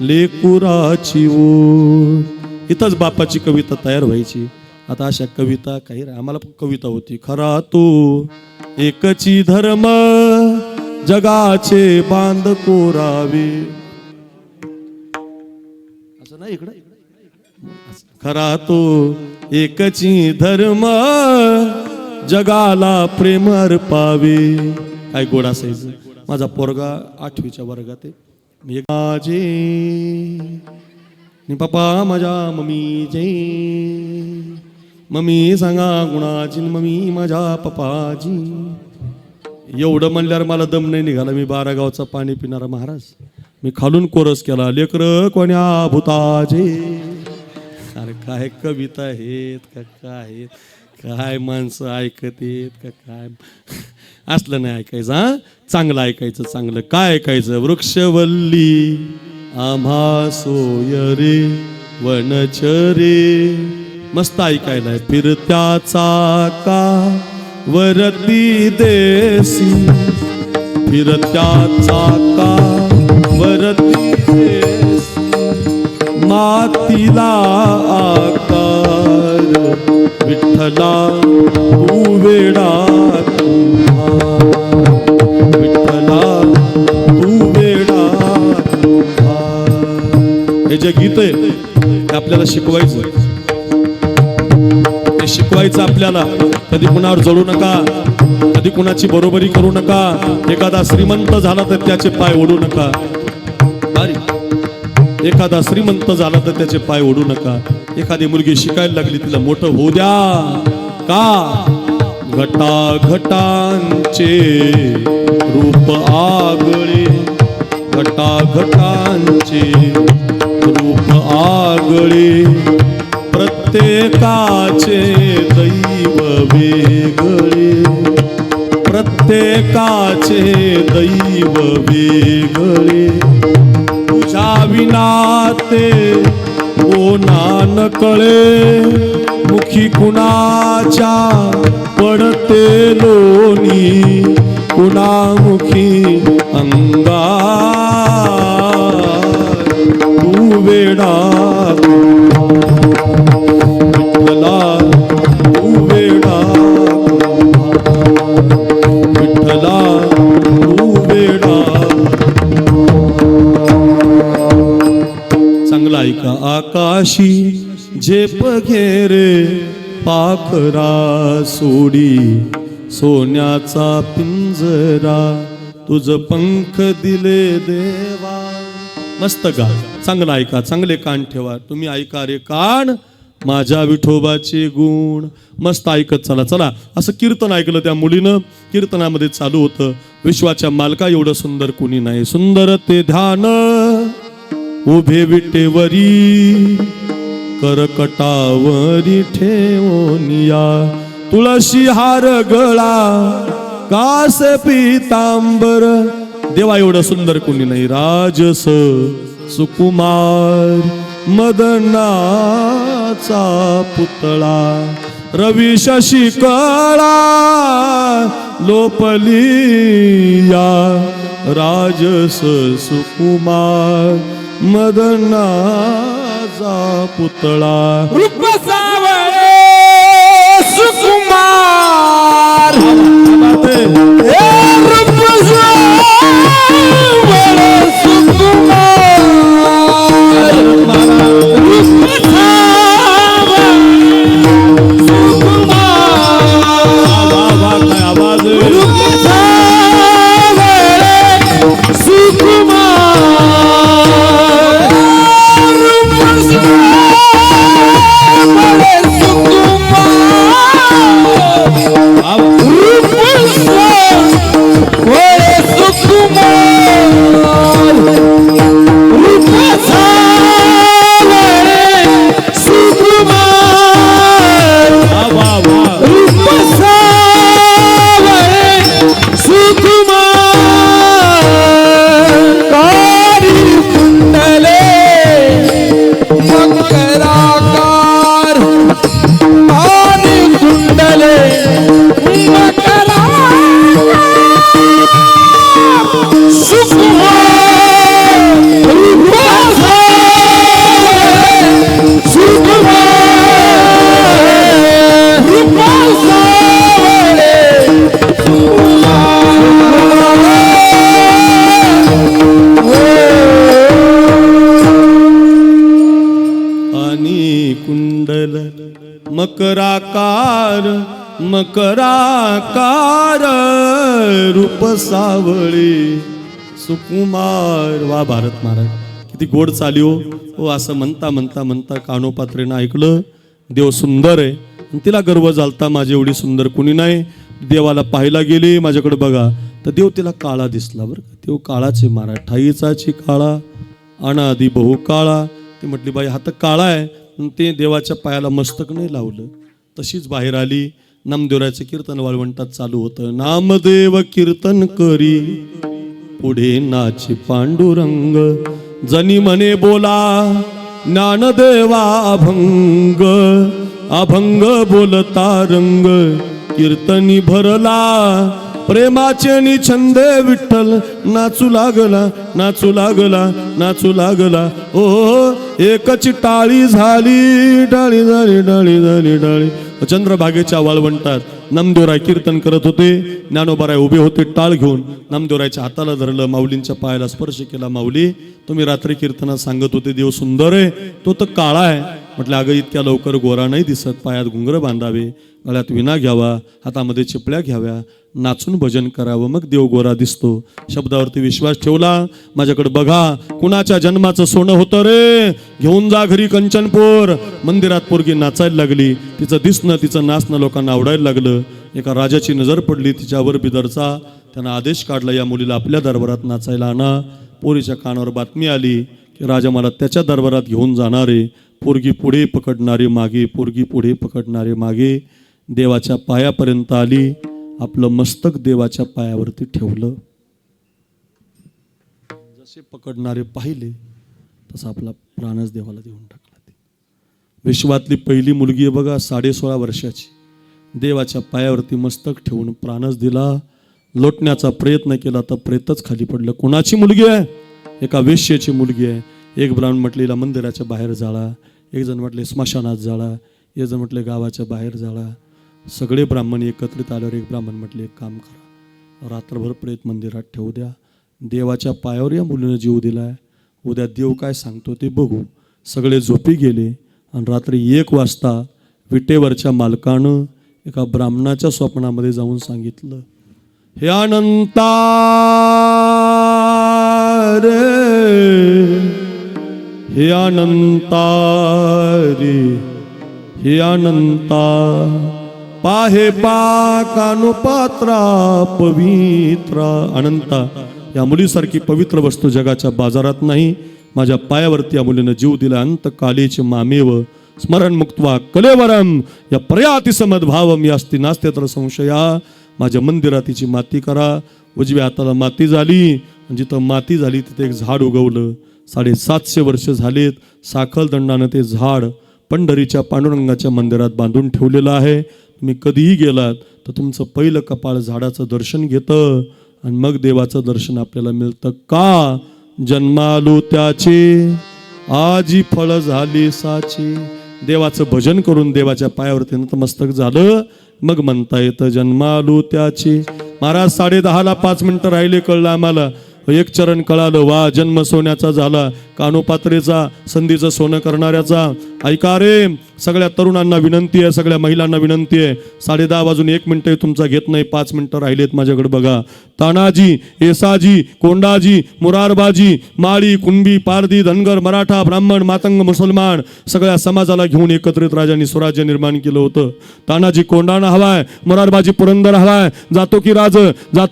लेकुराची ओढ. इथंच बापाची कविता तयार व्हायची. आता अशा कविता काही आम्हाला पण कविता होती. खरा तो एकची धर्म जगाचे बांध कोरावे. असं नाही इकडे. खरा तो एकची धर्म जगाला प्रेम अर्पावे. काय गोड असायचं. माझा पोरगा 8वीच्या वर्गात आहे. मी माझे नि पप्पा माझ्या मम्मीचे. मम्मी सांगा गुणाची, मम्मी माझ्या पप्पाची. एवढं म्हणल्यावर मला दम नाही निघाला. मी 12 गावचा पाणी पिणारा महाराज. मी खालून कोरस केला. लेकर कोण्या भूताचे. अरे काय कविता आहेत का काय, काय माणसं ऐकत आहेत का काय. असलं नाही ऐकायचं. हा चांगलं ऐकायचं. चांगलं काय ऐकायचं. वृक्षवल्ली आम्हा सोय रे वनचरे. मस्त ऐकायला. फिरत्या चाका वरती देसी फिरत्या चाका वरती देसी मातीला आकार विठ्ठला तू वेडा तुम्हा विठ्ठला तू वेडा तुम्हा. हे जे गीत आहे ते आपल्याला शिकवायचं, ते शिकवायचं आपल्याला. कधी कुणावर जळू नका, कधी कुणाची बरोबरी करू नका. एखादा श्रीमंत झाला तर त्याचे पाय ओढू नका. एखादा श्रीमंत झाला तर त्याचे पाय ओढू नका. एखादी मुलगी शिकायला लागली तिला मोठं होऊ द्या. का? घटाघटांचे रूप आगळे, घटाघटांचे रूप आगळे, प्रत्येकाचे दैव वेगळे, प्रत्येकाचे दैव वेगळे. तुझ्या विना ते कोणा न कळे, मुखी कुणाच्या पडते लोणी, कुणामुखी अंगार तू वेडा विठ्ठला तू वेडा विठ्ठला तू वेडा. चांगला ऐका. आकाशी झेप घेरे पाखरा सोडी, सोन्याचा पिंजरा तुझ पंख दिले देवा. मस्त गा. चांगला ऐका, चांगले कान ठेवा. तुम्ही ऐका रे कान माझ्या विठोबाचे गुण. मस्त ऐकत चला. चला असं कीर्तन ऐकलं त्या मुलीनं. कीर्तनामध्ये चालू होतं, विश्वाच्या मालका एवढं सुंदर कुणी नाही. सुंदर ते ध्यान उभे विटेवरी, करकटावरी ठेवोनिया. तुळशी हार गळा कास पीतांबर, देवा एवढं सुंदर कुणी नाही. राजस सुकुमार मदनाचा पुतळा, रवी शशी कळा लोपलिया. राजस सुकुमार मदनाचा पुतळा, रूप सावळे सुकुमार, रूप सावळे सुकुमार, रूप सावळे सुकुमार, आवाज रूप सावळे सुकुमार, रूप सावळे मकराकार मकराकार रूप सावळे सुकुमार. वा भारत महाराज किती गोड चाली हो. असं म्हणता म्हणता म्हणता कानोपात्रेनं ऐकलं देव सुंदर आहे. आणि तिला गर्व झालता माझी एवढी सुंदर कुणी नाही. देवाला पाहायला गेली, माझ्याकडे बघा तर देव तिला काळा दिसला. बरं का, देव काळाचे महाराज, ठाईचाची काळा अनादी बहु काळा. ती म्हटली बाई हात काळा आहे. ते देवाच्या पायाला मस्तक नाही लावलं. तशीच बाहेर आली. नामदेवराचं कीर्तन वाळवंटात चालू होतं. नामदेव कीर्तन करी पुढे नाची पांडुरंग, जनी म्हणे बोला ज्ञानदेवा अभंग, अभंग बोलता रंग कीर्तनी भरला प्रेमाचे नि छंदे विठ्ठल नाचू लागला नाचू लागला नाचू लागला ओ एकच टाळी झाली डाळी झाली डाळी झाली डाळी चंद्रभागेच्या वाळवंटात नामदेवराय कीर्तन करत होते ज्ञानोबाराय उभे होते टाळ घेऊन नामदेवरायच्या हाताला धरलं माऊलींच्या पायाला स्पर्श केला माऊली तुम्ही रात्री कीर्तनात सांगत होते देव सुंदर आहे तो तर काळा आहे म्हटलं अगं इतक्या लवकर गोरा नाही दिसत पायात घुंगर बांधावे गळ्यात विणा घ्यावा हातामध्ये चिपळ्या घ्याव्या नाचून भजन करावं मग देव गोरा दिसतो शब्दावरती विश्वास ठेवला माझ्याकडे बघा कुणाच्या जन्माचं सोनं होतं रे घेऊन जा घरी कंचनपूर मंदिरात पोरगी नाचायला लागली तिचं दिसणं तिचं नाचणं लोकांना आवडायला लागलं एका राजाची नजर पडली तिच्यावर बिदरचा त्यानं आदेश काढला या मुलीला आपल्या दरबारात नाचायला आणा पोरीच्या कानावर बातमी आली की राजा मला त्याच्या दरबारात घेऊन जाणारे पोरगी पुढे पकडणारे मागे पोरगी पुढे पकडणारे मागे देवाच्या पायापर्यंत आली आपलं मस्तक देवाच्या पायावरती ठेवलं जसे पकडणारे पाहिले तसा आपला प्राणच देवाला देऊन टाकला विश्वातली पहिली मुलगी आहे बघा 16.5 वर्षाची देवाच्या पायावरती मस्तक ठेवून प्राणच दिला लोटण्याचा प्रयत्न केला तर प्रेतच खाली पडलं कोणाची मुलगी आहे एका वेश्येची मुलगी आहे एक ब्राह्मण म्हटले हिला मंदिराच्या बाहेर जाळा एक जण म्हटले स्मशानात जाळा एक जण म्हटले गावाच्या बाहेर जाळा सगळे ब्राह्मण एकत्रित आल्यावर एक ब्राह्मण म्हटले एक काम करा रात्रभर प्रेत मंदिरात ठेवू द्या देवाच्या पायावर या मुलीनं जीव दिलाय उद्या देव काय सांगतो ते बघू सगळे झोपी गेले आणि रात्री 1 वाजता विटेवरच्या मालकानं एका ब्राह्मणाच्या स्वप्नामध्ये जाऊन सांगितलं हे अनंता रे हे अनंता रे हे अनंता पाहे पाकानुपात्रा पवित्रा अनंता या मुलीसारखी पवित्र वस्तू जगाच्या बाजारात नाही माझ्या पायावरती या मुलीनं जीव दिला अंतकालीचे मामेव स्मरण मुक्त्वा कलेवरम या प्रयाती समद्भावम या अस्ति नास्ते तर संशया माझ्या मंदिरात तिची माती करा उजव्या हाताला माती झाली जिथं माती झाली तिथे एक झाड उगवलं 750 वर्ष झालेत साखल दंडानं ते झाड पंढरीच्या पांडुरंगाच्या मंदिरात बांधून ठेवलेलं आहे तुम्ही कधीही गेलात तर तुमचं पहिलं कपाळ झाडाचं दर्शन घेतं आणि मग देवाचं दर्शन आपल्याला मिळतं का जन्मालो त्याचे आजी फळ झाली साची देवाचं भजन करून देवाच्या पायावरती नतमस्तक झालं मग म्हणता येतं जन्मालो त्याचे महाराज 10:30 5 मिनिटं राहिले कळलं आम्हाला एक चरण कळालं वा जन्म सोन्याचा झाला कानोपात्रेचा संधीचं सोनं करणाऱ्याचा ऐका रे सगळ्या तरुणांना विनंती आहे सगळ्या महिलांना विनंती आहे 10:30 वाजून 1 मिनिटं तुमचा घेत नाही 5 मिनिटं राहिलेत माझ्याकडे बघा तानाजी येसाजी कोंडाजी मुरारबाजी माळी कुणबी पारधी धनगर मराठा ब्राह्मण मातंग मुसलमान सगळ्या समाजाला घेऊन एकत्रित राजांनी स्वराज्य निर्माण केलं होतं तानाजी कोंडाणा हवाय मुरारबाजी पुरंदर हवाय जातो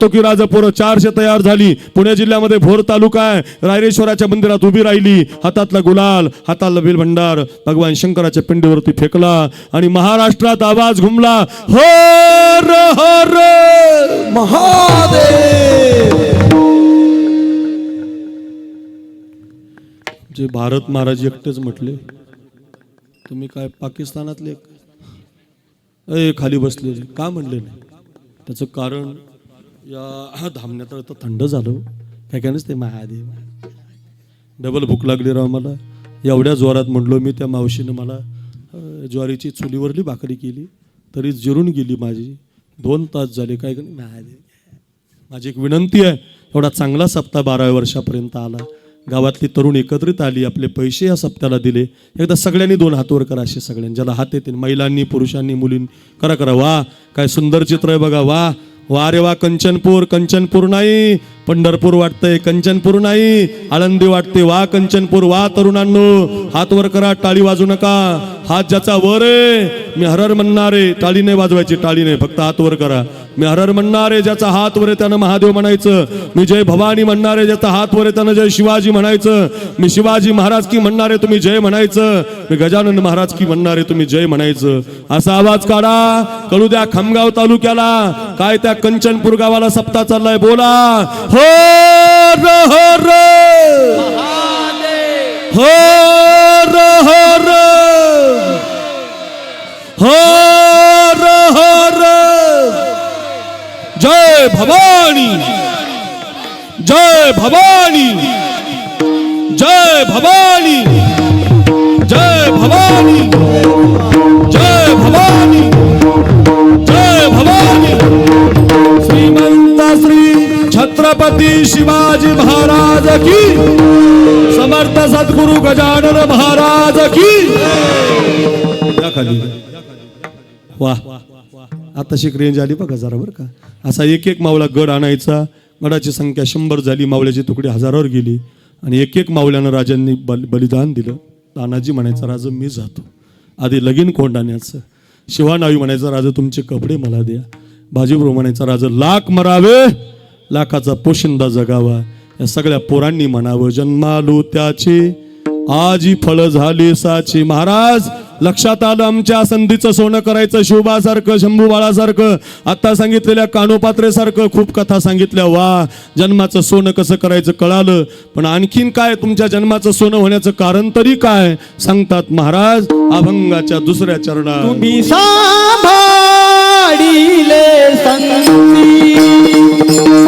की राज पोरं 400 तयार झाली पुणे जिल्ह्यामध्ये भोर तालुका आहे रायरेश्वराच्या मंदिरात उभी राहिली हातातला गुलाल हातातला बेल भंडार भगवान शंकराच्या पिंडीवरती फेकला आणि महाराष्ट्रात आवाज घुमला हर हर महादेव जे भारत महाराज एकटेच म्हटले तुम्ही काय पाकिस्तानातले खाली बसलेले का म्हणले नाही त्याचं कारण या धामण्यात तर थंड झालं काय काय नसते महादेव डबल भूक लागली राव मला एवढ्या जोरात म्हणलो मी त्या मावशीनं मला ज्वारीची चुलीवरली भाकरी केली तरी जिरून गेली माझी 2 तास झाले काय का महादेव माझी एक विनंती आहे एवढा चांगला सप्ताह 12व्या वर्षापर्यंत आला गावातली तरुण एकत्रित आली आपले पैसे या सप्त्याला दिले एकदा सगळ्यांनी 2 हात वर करा असे सगळ्यांनी ज्याला हात येतील महिलांनी पुरुषांनी मुलींनी करा वा काय सुंदर चित्र आहे बघा वा रे वा कंचनपूर नाही पंढरपूर वाटतंय कंचनपूर नाही आळंदी वाटते वा कंचनपूर वा तरुणांनो हात वर करा टाळी वाजू नका हात ज्याचा वर आहे मी हरर म्हणणारे टाळी नाही वाजवायची टाळी नाही फक्त हात वर करा मी हरर म्हणणारे ज्याचा हात वर आहे त्यानं महादेव म्हणायचं मी जय भवानी म्हणणारे ज्याचा हात वर आहे त्यानं जय शिवाजी म्हणायचं मी शिवाजी महाराज की म्हणणारे तुम्ही जय म्हणायचं मी गजानन महाराज की म्हणणारे तुम्ही जय म्हणायचं असा आवाज काढा कळू द्या खामगाव तालुक्याला काय त्या कंचनपूर गावाला सप्ताह चाललाय बोला हो जय भवानी, जय भवानी, जय भवानी, जय भवानी, जय भवानी, जय भवानी. श्रीमंत श्री छत्रपती शिवाजी महाराज की, समर्थ सद्गुरु गजानन महाराज की. या खाली. वाह, आता शिक रेंज आली बघा जरा बरं का. असा एक एक मावळा गड आणायचा. गडाची संख्या 100 झाली, मावळ्याची तुकडी हजारावर गेली आणि एक एक मावळ्यानं राजांनी बलिदान दिलं. तानाजी म्हणायचा राजा मी जातो, आधी लगीन कोंडाण्याचं. शिवानावी म्हणायचा राजा तुमचे कपडे मला द्या. बाजीप्रभू म्हणायचा राजा लाख मरावे, लाखाचा पोशिंदा जगावा. या सगळ्या पोरांनी म्हणावं जन्मालो त्याचे, आजी फळ झाली साची. महाराज लक्षात आलं आमच्या संधीचं सोनं करायचं. शिवबासारखं, शंभू बाळासारखं, आता सांगितलेल्या कानोपात्रेसारखं खूप कथा सांगितल्या. वा, जन्माचं सोनं कसं करायचं कळालं. पण आणखीन काय तुमच्या जन्माचं सोनं होण्याचं कारण तरी काय सांगतात महाराज अभंगाच्या दुसऱ्या चरणात. तुम्ही सांभाळिले संती,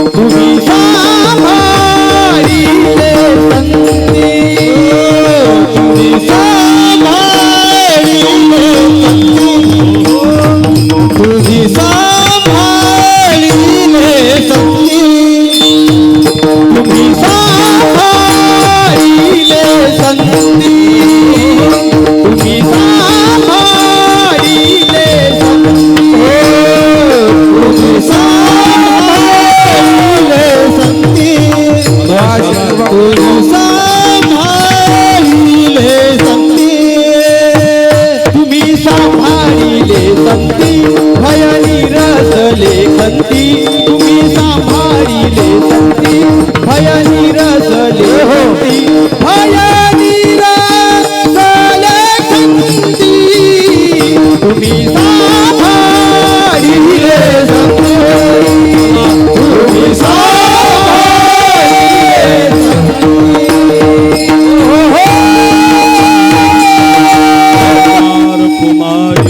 तुम्ही सांभाळिले संती, तुम्ही तुझी सांभाळिले संती, तुम्ही सांभाळिले संती, तुम्ही सांभाळिले संती, तुम्ही सांभाळिले संती, तुम्ही सांभाळिले संती, तुम्ही सांभाळिले संती, भय निरसले खंती, तुम्ही सांभाळिले संती, भय निरसले होती, भय निरसले खंती, तुम्ही सांभाळिले संती, तुम्ही सांभाळिले संती. कुमारी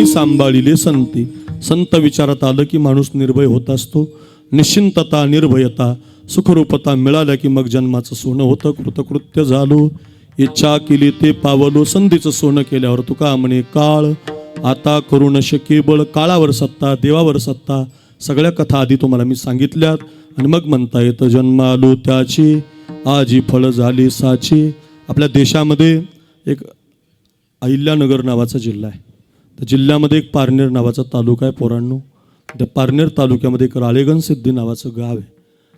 सांभाळिले संती. संत विचारात आलं की माणूस निर्भय होत असतो. निश्चिंतता, निर्भयता, सुखरूपता मिळाल्या की मग जन्माचं सोनं होतं. कृतकृत्य झालो, इच्छा केली ते पावलो. संधीचं सोनं केल्यावर तुका म्हणे काळ आता करू न शके बळ. काळावर सत्ता, देवावर सत्ता, सगळ्या कथा आधी तुम्हाला मी सांगितल्यात. आणि मग म्हणता येतं जन्मालो त्याची, आजी फळ झाली साची. आपल्या देशामध्ये एक अहिल्यानगर नावाचा जिल्हा आहे. त्या जिल्ह्यामध्ये एक पारनेर नावाचा तालुका आहे पोरांनो. त्या पारनेर तालुक्यामध्ये एक राळेगण सिद्धी नावाचं गाव आहे.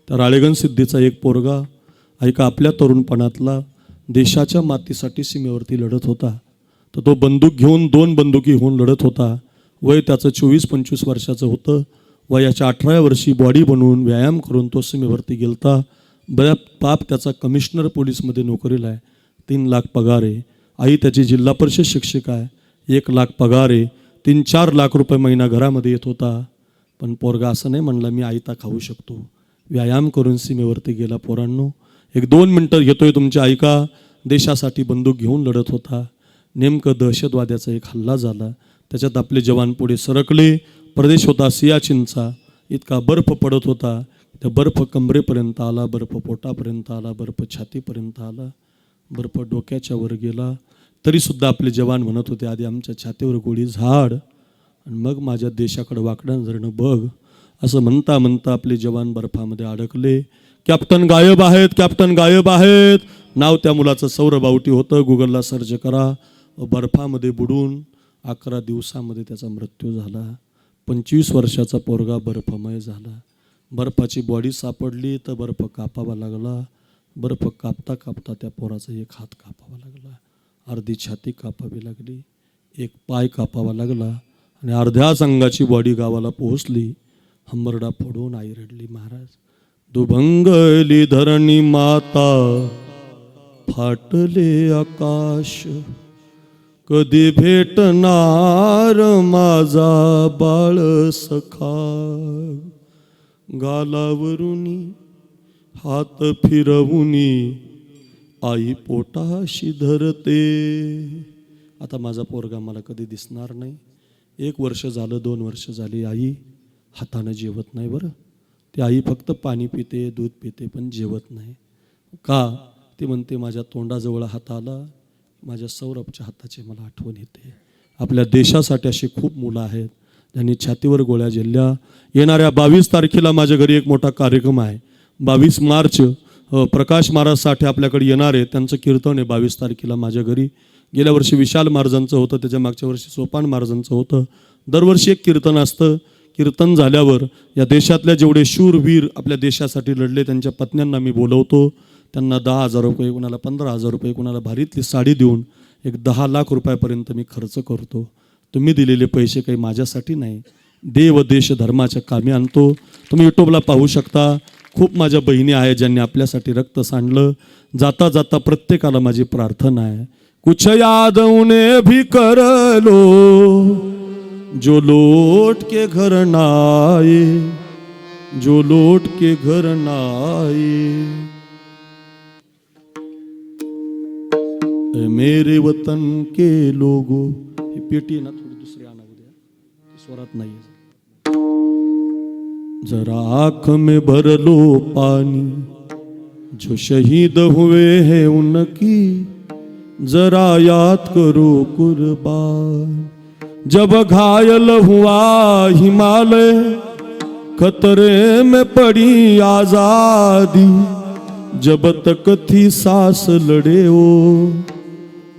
त्या राळेगण सिद्धीचा एक पोरगा ऐका आपल्या तरुणपणातला देशाच्या मातीसाठी सीमेवरती लढत होता. तर तो बंदूक घेऊन 2 बंदुकी घेऊन लढत होता. वय त्याचं 24-25 वर्षाचं होतं. वयाच्या 18व्या वर्षी बॉडी बनवून व्यायाम करून तो सीमेवरती गेलता. बाप त्याचा कमिशनर पोलीसमध्ये नोकरीला आहे. 3 लाख पगार आहे. आई त्याची जिल्हा परिषद शिक्षिका आहे. 1 लाख पगार आहे. 3-4 लाख रुपये महिना घरामध्ये येत होता. पण पोरगा असं नाही म्हणला मी आयता खाऊ शकतो. व्यायाम करून सीमेवरती गेला. पोरांनो 1-2 मिनटं घेतोय तुमच्या ऐका. देशासाठी बंदूक घेऊन लढत होता. नेमकं दहशतवाद्याचा एक हल्ला झाला. त्याच्यात आपले जवान पुढे सरकले. प्रदेश होता सियाचीनचा. इतका बर्फ पडत होता. त्या बर्फ कमरेपर्यंत आला, बर्फ पोटापर्यंत आला, बर्फ छातीपर्यंत आला, बर्फ डोक्याच्या वर गेला. तरीसुद्धा आपले जवान म्हणत होते आधी आमच्या छातीवर गोळी झाड आणि मग माझ्या देशाकडे वाकडं नजरेनं बघ. असं म्हणता म्हणता आपले जवान बर्फामध्ये अडकले. कॅप्टन गायब आहेत, कॅप्टन गायब आहेत. नाव त्या मुलाचं सौरभ होतं. गुगलला सर्च करा. बर्फामध्ये बुडून 11 दिवसामध्ये त्याचा मृत्यू झाला. 25 वर्षाचा पोरगा बर्फमय झाला. बर्फाची बॉडी सापडली तर बर्फ कापावा लागला. बर्फ कापता कापता त्या पोराचा एक हात कापावा लागला, अर्धी छाती कापावी लागली, एक पाय कापावा लागला आणि अर्ध्या अंगाची बॉडी गावाला पोहोचली. हंबरडा फोडून आई रडली महाराज. दुभंगली धरणी माता, फाटले आकाश, कधी भेटणार माझा बाळ सखा. गालावरुनी हात फिरवुनी आई पोटाशी धरते. आता माझा पोरगा मला कधी दिसणार नाही. 1 वर्ष झालं, 2 वर्ष झाली, आई हातानं जेवत नाही. बरं, ती आई फक्त पाणी पिते, दूध पिते, पण जेवत नाही. का? ती म्हणते माझ्या तोंडाजवळ हात आला, माझ्या सौरभच्या हाताची मला आठवण येते. आपल्या देशासाठी अशी खूप मुलं आहेत ज्यांनी छातीवर गोळ्या झेलल्या. येणाऱ्या 22 तारखेला माझ्या घरी एक मोठा कार्यक्रम आहे. 22 मार्च प्रकाश महाराज साठे आपल्याकडे येणार आहे. त्यांचं कीर्तन आहे 22 तारखेला माझ्या घरी. गेल्या वर्षी विशाल महाराजांचं होतं, त्याच्या मागच्या वर्षी सोपान महाराजांचं होतं. दरवर्षी एक कीर्तन असतं. कीर्तन झाल्यावर या देशातल्या जेवढे शूरवीर आपल्या देशासाठी लढले त्यांच्या पत्न्यांना मी बोलवतो. त्यांना 10,000 रुपये, कुणाला 15,000 रुपये, कुणाला भारीतली साडी देऊन एक 10 लाख रुपयापर्यंत मी खर्च करतो. तुम्ही दिलेले पैसे काही माझ्यासाठी नाही, देव देश धर्माच्या कामी आणतो. तुम्ही यूट्यूबला पाहू शकता. खूप माझ्या बहिणी आहेत ज्यांनी आपल्यासाठी रक्त सांडलं. जाता जाता प्रत्येकाला माझी प्रार्थना आहे, कुछ याद उन्हें भी कर लो जो लौट के घर ना आए, जो लौट के घर ना आए. ए मेरे वतन के लोगो, ही पेटी ना थोडी दुसरी आणा उद्या, स्वरात नाही. जरा आँख में भर लो पानी, जो शहीद हुए हैं उनकी जरा याद करो कुर्बान. जब घायल हुआ हिमालय, खतरे में पड़ी आजादी, जब तक थी सांस लड़े वो,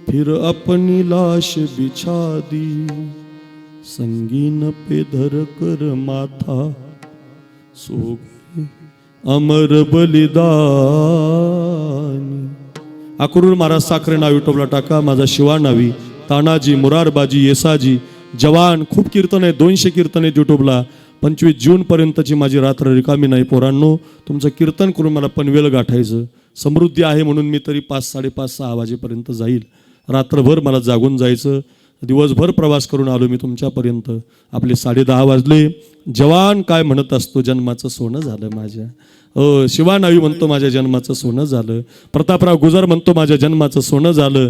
फिर अपनी लाश बिछा दी. संगीन पे धर कर माथा, सो गए अमर बलिदानी. अक्रूर महाराज साखरे नाव यूट्यूबला टाका. माझा शिवा नावी, तानाजी, मुरारबाजी, येसाजी, जवान, खूप कीर्तन आहे. 200 कीर्तन आहेत यूट्यूबला. 25 जूनपर्यंतची माझी रात्र रिकामी नाही. पोरांनो, तुमचं कीर्तन करून मला पनवेल गाठायचं. समृद्धी आहे म्हणून मी तरी 5, 5:30, 6 वाजेपर्यंत जाईल. रात्रभर मला जागून जायचं. दिवसभर प्रवास करून आलो मी तुमच्यापर्यंत. आपले 10:30 वाजले. जवान काय म्हणत असतो, जन्माचं सोनं झालं माझ्या. शिवानावी म्हणतो माझ्या जन्माचं सोनं झालं. प्रतापराव गुजर म्हणतो माझ्या जन्माचं सोनं झालं.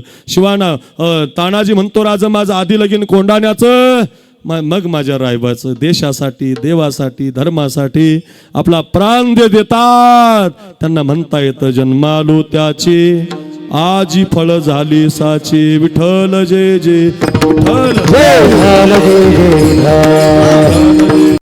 तानाजी म्हणतो राज माझं आधी लगीन कोंडाण्याचं. मग माझ्या रायबाचं देशासाठी, देवासाठी, धर्मासाठी आपला प्राण देतात. त्यांना म्हणता येतं जन्मालो त्याचे, आजी फळ झाली साचे. विठ्ठल जय जय विठ्ठल.